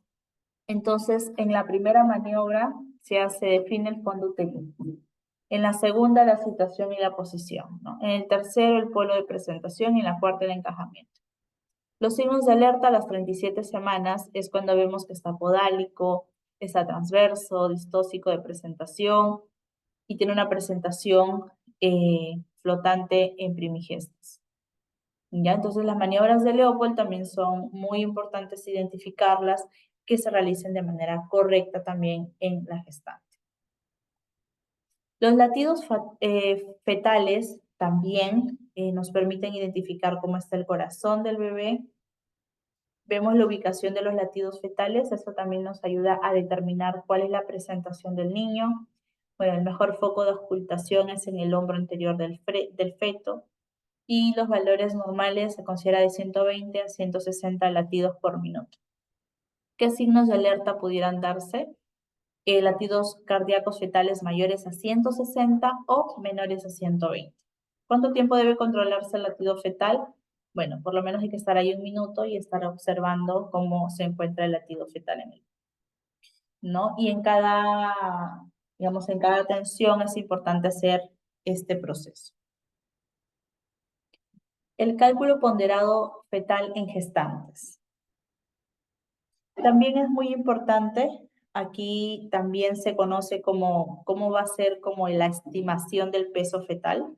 Entonces, en la primera maniobra se define el fondo uterino. En la segunda, la situación y la posición, ¿no? En el tercero, el polo de presentación y en la cuarta, el encajamiento. Los signos de alerta a las 37 semanas es cuando vemos que está podálico, está transverso, distóxico de presentación y tiene una presentación flotante en primigestas. ¿Ya? Entonces las maniobras de Leopold también son muy importantes identificarlas, que se realicen de manera correcta también en la gestante. Los latidos fetales también nos permiten identificar cómo está el corazón del bebé. Vemos la ubicación de los latidos fetales, eso también nos ayuda a determinar cuál es la presentación del niño. Bueno, el mejor foco de ocultación es en el hombro anterior del feto y los valores normales se considera de 120 a 160 latidos por minuto. ¿Qué signos de alerta pudieran darse? Latidos cardíacos fetales mayores a 160 o menores a 120. ¿Cuánto tiempo debe controlarse el latido fetal? Bueno, por lo menos hay que estar ahí 1 minuto y estar observando cómo se encuentra el latido fetal en él, ¿no? Y en cada atención es importante hacer este proceso. El cálculo ponderado fetal en gestantes. También es muy importante, aquí también se conoce como cómo va a ser como la estimación del peso fetal.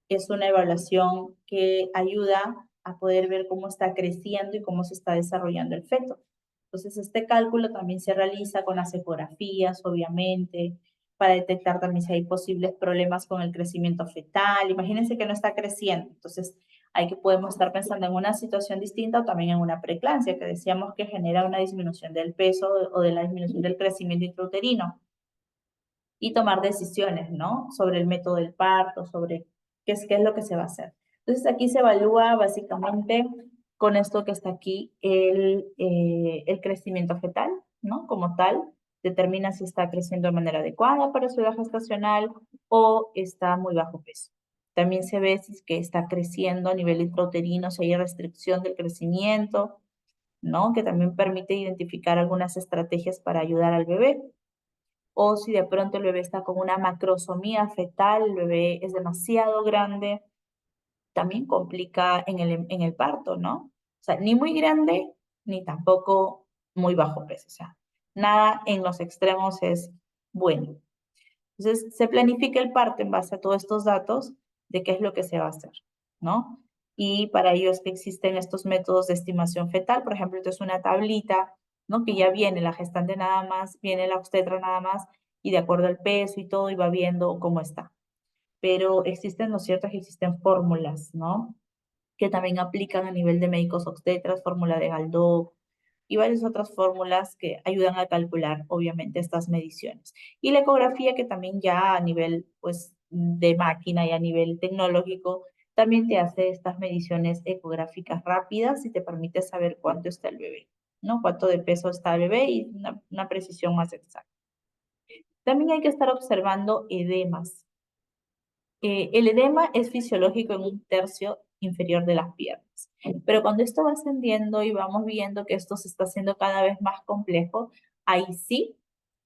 Es una evaluación que ayuda a poder ver cómo está creciendo y cómo se está desarrollando el feto. Entonces, este cálculo también se realiza con las ecografías, obviamente, para detectar también si hay posibles problemas con el crecimiento fetal. Imagínense que no está creciendo, entonces podemos estar pensando en una situación distinta o también en una preeclampsia, que decíamos que genera una disminución del peso o de la disminución del crecimiento intrauterino. Y tomar decisiones, ¿no? Sobre el método del parto, sobre qué es lo que se va a hacer. Entonces, aquí se evalúa básicamente con esto que está aquí el crecimiento fetal, ¿no? Como tal, determina si está creciendo de manera adecuada para su edad gestacional o está muy bajo peso. También se ve si es que está creciendo a nivel intrauterino, si hay restricción del crecimiento, ¿no? Que también permite identificar algunas estrategias para ayudar al bebé. O si de pronto el bebé está con una macrosomía fetal, el bebé es demasiado grande, también complica en el parto, ¿no? O sea, ni muy grande, ni tampoco muy bajo peso. O sea, nada en los extremos es bueno. Entonces, se planifica el parto en base a todos estos datos de qué es lo que se va a hacer, ¿no? Y para ello es que existen estos métodos de estimación fetal. Por ejemplo, esto es una tablita, ¿no? Que ya viene la gestante nada más, viene la obstetra nada más, y de acuerdo al peso y todo, y va viendo cómo está. Pero existen, ¿no es cierto?, que existen fórmulas, ¿no? Que también aplican a nivel de médicos obstetras, fórmula de Galdó, y varias otras fórmulas que ayudan a calcular, obviamente, estas mediciones. Y la ecografía, que también ya a nivel, pues, de máquina y a nivel tecnológico, también te hace estas mediciones ecográficas rápidas y te permite saber cuánto está el bebé, ¿no? Cuánto de peso está el bebé y una precisión más exacta. También hay que estar observando edemas. El edema es fisiológico en 1/3 inferior de las piernas. Pero cuando esto va ascendiendo y vamos viendo que esto se está haciendo cada vez más complejo, ahí sí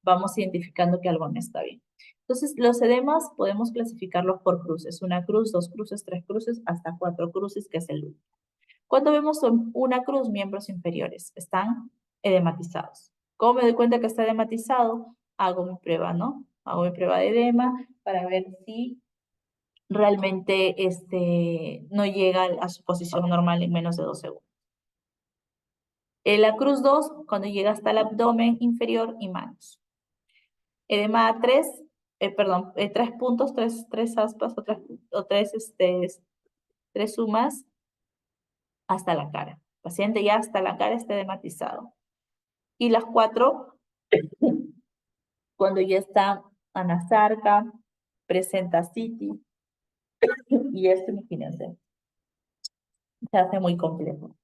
vamos identificando que algo no está bien. Entonces, los edemas podemos clasificarlos por cruces. 1 cruz, 2 cruces, 3 cruces, hasta 4 cruces, que es el último. Cuando vemos una cruz, miembros inferiores, están edematizados. ¿Cómo me doy cuenta que está edematizado? Hago mi prueba, ¿no? Hago mi prueba de edema para ver si realmente no llega a su posición normal en menos de 2 segundos. La cruz 2, cuando llega hasta el abdomen inferior y manos. Edema 3, 3 puntos, 3 aspas o 3 sumas hasta la cara. El paciente ya hasta la cara está edematizado. Y las 4, cuando ya está anasarca, presenta citis, y esto, imagínense, se hace muy complejo.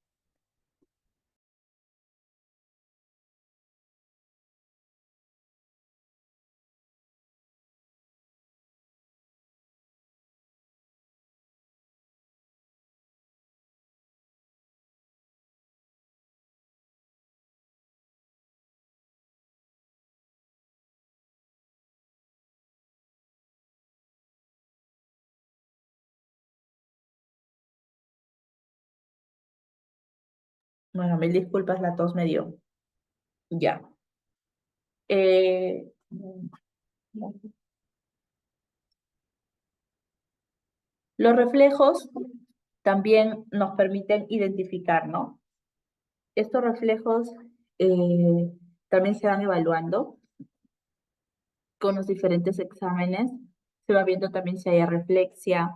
Bueno, mil disculpas, la tos me dio. Ya. Los reflejos también nos permiten identificar, ¿no? Estos reflejos también se van evaluando con los diferentes exámenes. Se va viendo también si hay arreflexia,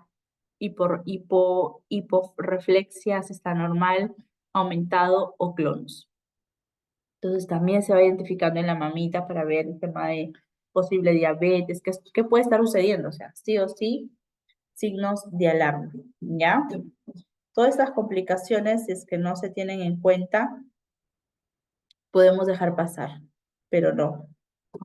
hiporreflexia, si está normal, aumentado o clonus. Entonces también se va identificando en la mamita para ver el tema de posible diabetes, qué puede estar sucediendo, o sea, sí o sí, signos de alarma, ¿ya? Todas estas complicaciones, si es que no se tienen en cuenta, podemos dejar pasar, pero no.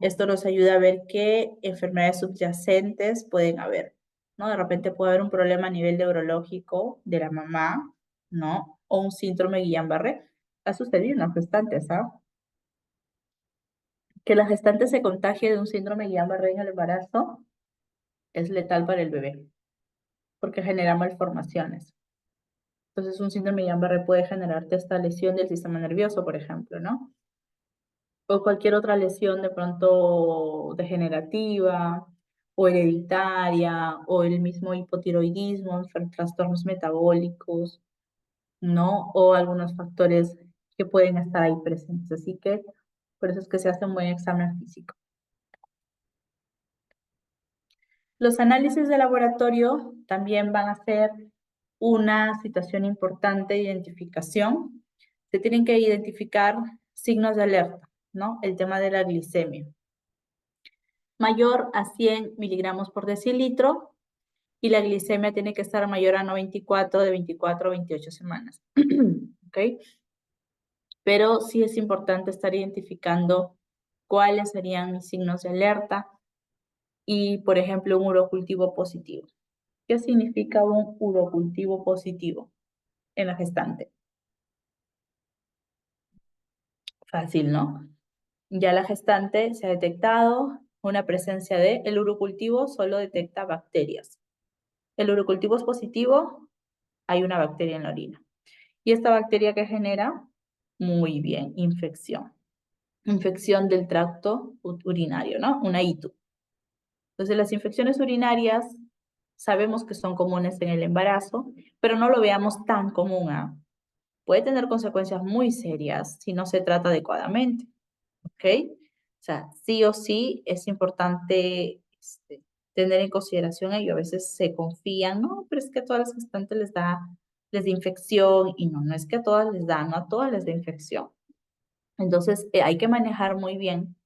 Esto nos ayuda a ver qué enfermedades subyacentes pueden haber, ¿no? De repente puede haber un problema a nivel neurológico de la mamá, ¿no? O un síndrome Guillain-Barré. Ha sucedido en las gestantes, ¿ah? Que la gestante se contagie de un síndrome Guillain-Barré en el embarazo es letal para el bebé, porque genera malformaciones. Entonces, un síndrome de Guillain-Barré puede generarte esta lesión del sistema nervioso, por ejemplo, ¿no? O cualquier otra lesión de pronto degenerativa o hereditaria o el mismo hipotiroidismo, trastornos metabólicos, ¿no? O algunos factores que pueden estar ahí presentes. Así que por eso es que se hace un buen examen físico. Los análisis de laboratorio también van a ser una situación importante de identificación. Se tienen que identificar signos de alerta, ¿no? El tema de la glicemia. Mayor a 100 miligramos por decilitro y la glicemia tiene que estar mayor a 94 de 24 a 28 semanas. ¿Ok? Pero sí es importante estar identificando cuáles serían mis signos de alerta y, por ejemplo, un urocultivo positivo. ¿Qué significa un urocultivo positivo en la gestante? Fácil, ¿no? Ya la gestante se ha detectado una presencia de, el urocultivo solo detecta bacterias. El urocultivo es positivo, hay una bacteria en la orina. ¿Y esta bacteria qué genera? Muy bien, infección. Infección del tracto urinario, ¿no? Una ITU. Entonces, las infecciones urinarias sabemos que son comunes en el embarazo, pero no lo veamos tan común, ¿ah? Puede tener consecuencias muy serias si no se trata adecuadamente, ¿ok? O sea, sí o sí es importante tener en consideración ello. A veces se confían, no, pero es que a todas las gestantes les da infección, y no es que a todas les da, no a todas les da infección. Entonces, hay que manejar muy bien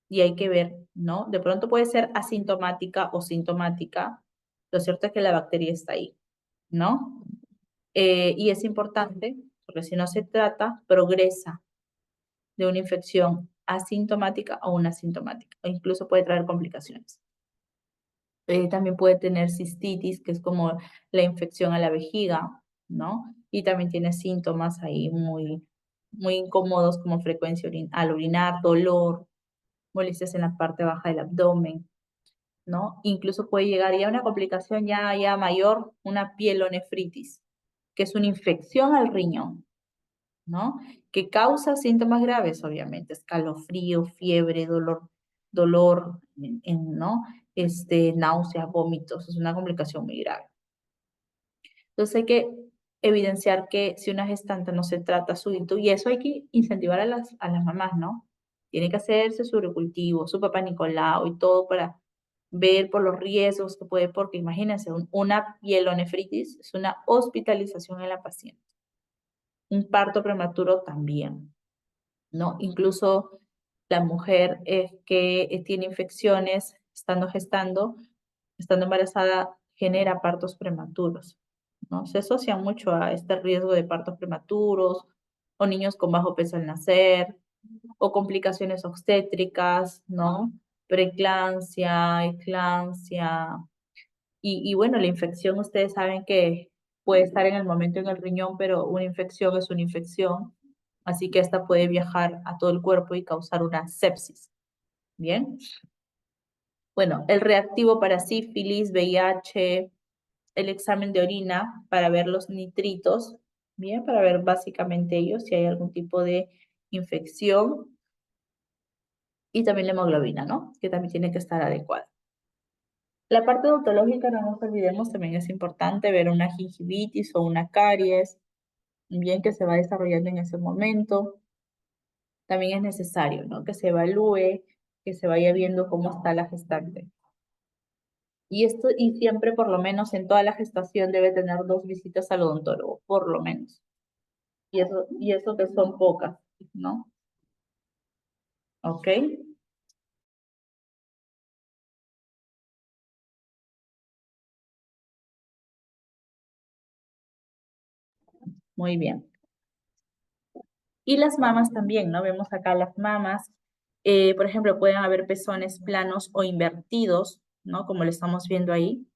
y hay que ver, ¿no? De pronto puede ser asintomática o sintomática, lo cierto es que la bacteria está ahí, ¿no? Y es importante, porque si no se trata, progresa de una infección asintomática a una asintomática, o incluso puede traer complicaciones. También puede tener cistitis, que es como la infección a la vejiga, ¿no? Y también tiene síntomas ahí muy incómodos, como frecuencia al orinar, dolor, molestias en la parte baja del abdomen, ¿no? Incluso puede llegar ya a una complicación ya mayor, una pielonefritis, que es una infección al riñón, ¿no? Que causa síntomas graves, obviamente, escalofrío, fiebre, dolor, ¿no? Náuseas, vómitos, es una complicación muy grave. Entonces hay que evidenciar que si una gestante no se trata su ITU, y eso hay que incentivar a las mamás, ¿no? Tiene que hacerse su recultivo, su papá Nicolau y todo para ver por los riesgos que puede, porque imagínense, una pielonefritis es una hospitalización en la paciente. Un parto prematuro también, ¿no? Incluso la mujer que tiene infecciones estando gestando, estando embarazada, genera partos prematuros, ¿no? Se asocia mucho a este riesgo de partos prematuros o niños con bajo peso al nacer o complicaciones obstétricas, ¿no? Preeclampsia, eclampsia. Y bueno, la infección, ustedes saben que puede estar en el momento en el riñón, pero una infección es una infección, así que esta puede viajar a todo el cuerpo y causar una sepsis. ¿Bien? Bueno, el reactivo para sífilis, VIH, el examen de orina para ver los nitritos, ¿bien? Para ver básicamente ellos si hay algún tipo de infección. Y también la hemoglobina, ¿no? Que también tiene que estar adecuada. La parte odontológica, no nos olvidemos, también es importante ver una gingivitis o una caries, bien que se va desarrollando en ese momento. También es necesario, ¿no? Que se evalúe, que se vaya viendo cómo está la gestante. Y siempre, por lo menos, en toda la gestación debe tener 2 visitas al odontólogo, por lo menos. Y eso que son pocas, ¿no? ¿Ok? Muy bien. Y las mamas también, ¿no? Vemos acá las mamas. Por ejemplo, pueden haber pezones planos o invertidos, ¿no? Como lo estamos viendo ahí.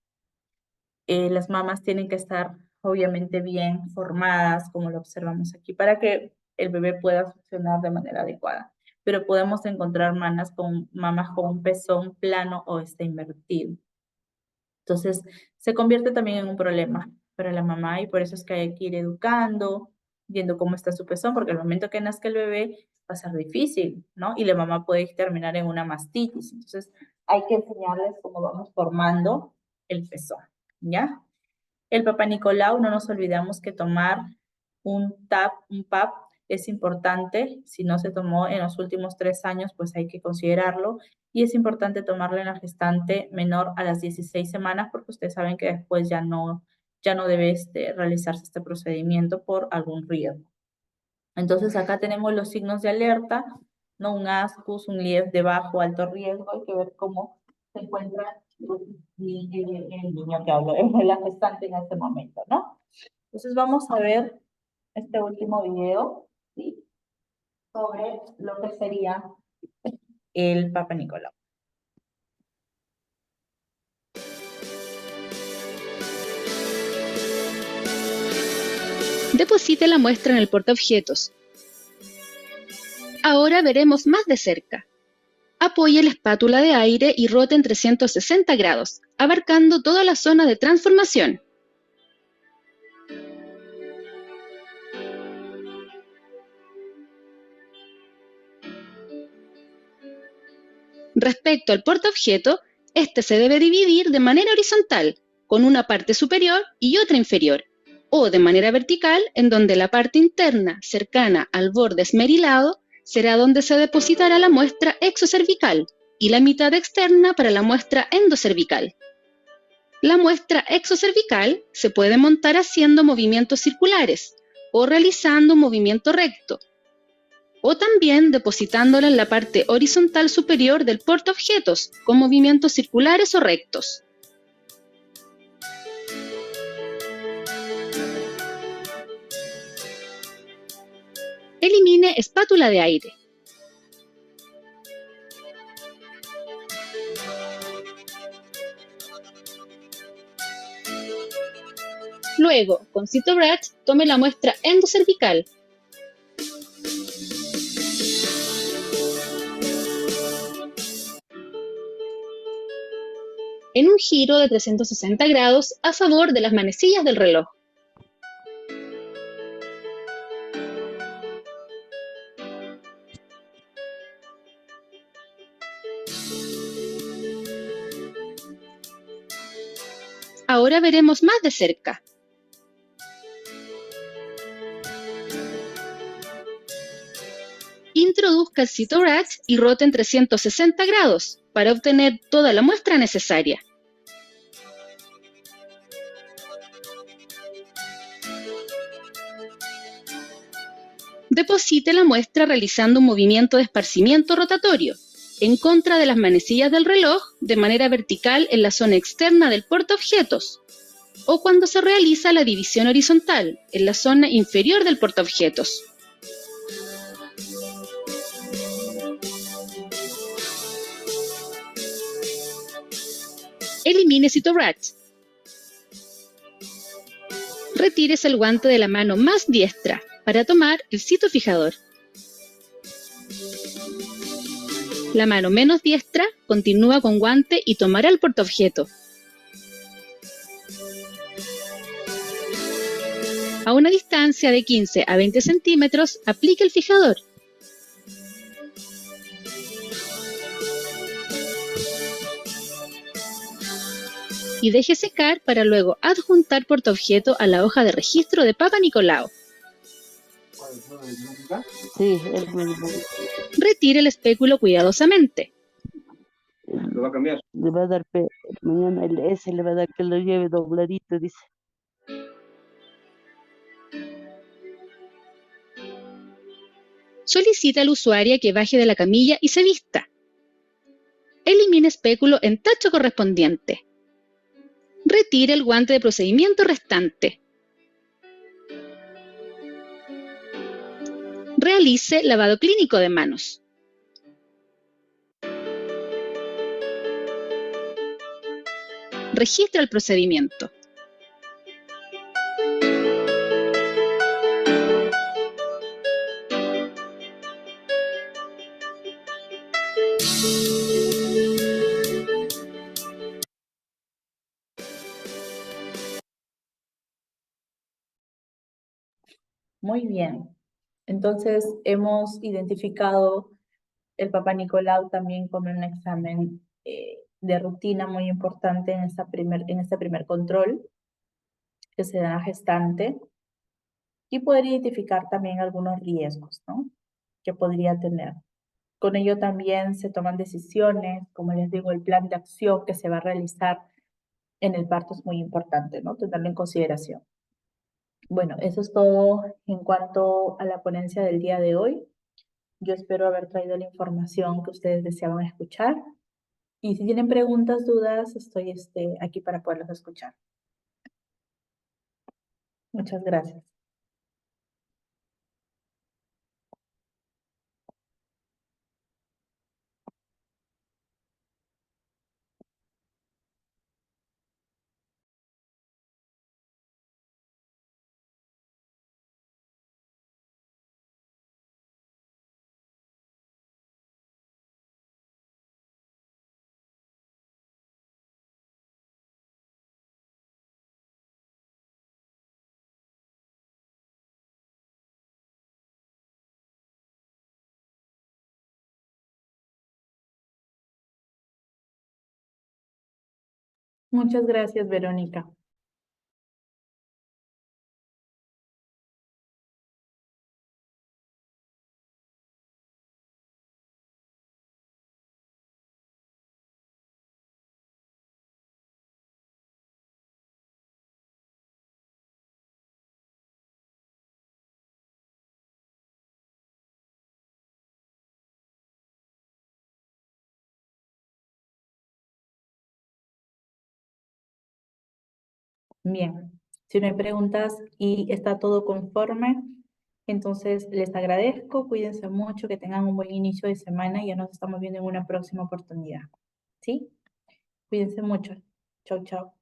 Las mamas tienen que estar, obviamente, bien formadas, como lo observamos aquí, para que el bebé pueda funcionar de manera adecuada. Pero podemos encontrar mamas con un pezón plano o invertido. Entonces, se convierte también en un problema, para la mamá, y por eso es que hay que ir educando, viendo cómo está su pezón, porque al momento que nazca el bebé va a ser difícil, ¿no? Y la mamá puede terminar en una mastitis. Entonces, hay que enseñarles cómo vamos formando el pezón, ¿ya? El Papá Nicolau, no nos olvidamos que tomar un PAP es importante. Si no se tomó en los últimos 3 años, pues hay que considerarlo. Y es importante tomarlo en la gestante menor a las 16 semanas, porque ustedes saben que después ya no debe realizarse este procedimiento por algún riesgo. Entonces acá tenemos los signos de alerta, ¿no? Un ASCUS, un LIEF de bajo alto riesgo. Hay que ver cómo se encuentra el niño que hablo, la gestante en este momento, ¿no? Entonces vamos a ver este último video, ¿sí? Sobre lo que sería el Papa Nicolau. Deposite la muestra en el portaobjetos. Ahora veremos más de cerca. Apoye la espátula de aire y rote en 360 grados, abarcando toda la zona de transformación. Respecto al portaobjeto, este se debe dividir de manera horizontal, con una parte superior y otra inferior, o de manera vertical, en donde la parte interna, cercana al borde esmerilado, será donde se depositará la muestra exocervical y la mitad externa para la muestra endocervical. La muestra exocervical se puede montar haciendo movimientos circulares o realizando un movimiento recto, o también depositándola en la parte horizontal superior del portaobjetos con movimientos circulares o rectos. Elimine espátula de aire. Luego, con Cytobratch, tome la muestra endocervical. En un giro de 360 grados a favor de las manecillas del reloj. Ahora veremos más de cerca. Introduzca el Cytobratch y rote en 360 grados para obtener toda la muestra necesaria. Deposite la muestra realizando un movimiento de esparcimiento rotatorio en contra de las manecillas del reloj de manera vertical en la zona externa del portaobjetos, o cuando se realiza la división horizontal en la zona inferior del portaobjetos. Elimine Cytobratch. Retírese el guante de la mano más diestra para tomar el citofijador. La mano menos diestra continúa con guante y tomará el portaobjeto. A una distancia de 15 a 20 centímetros, aplique el fijador. Y deje secar para luego adjuntar portaobjeto a la hoja de registro de Papa Nicolau. Sí, el mismo. Retire el espéculo cuidadosamente. ¿Lo va a cambiar? Le va a dar mañana el S, le va a dar que lo lleve dobladito, dice. Solicita al usuario que baje de la camilla y se vista. Elimine espéculo en tacho correspondiente. Retire el guante de procedimiento restante. Realice lavado clínico de manos. Registra el procedimiento. Muy bien. Entonces, hemos identificado el Papa Nicolau también como un examen de rutina muy importante en este primer control que se da a gestante y poder identificar también algunos riesgos, ¿no?, que podría tener. Con ello también se toman decisiones, como les digo, el plan de acción que se va a realizar en el parto es muy importante, ¿no?, tenerlo en consideración. Bueno, eso es todo en cuanto a la ponencia del día de hoy. Yo espero haber traído la información que ustedes deseaban escuchar. Y si tienen preguntas, dudas, estoy aquí para poderlos escuchar. Muchas gracias. Muchas gracias, Verónica. Bien, si no hay preguntas y está todo conforme, entonces les agradezco, cuídense mucho, que tengan un buen inicio de semana y ya nos estamos viendo en una próxima oportunidad. ¿Sí? Cuídense mucho. Chau, chau.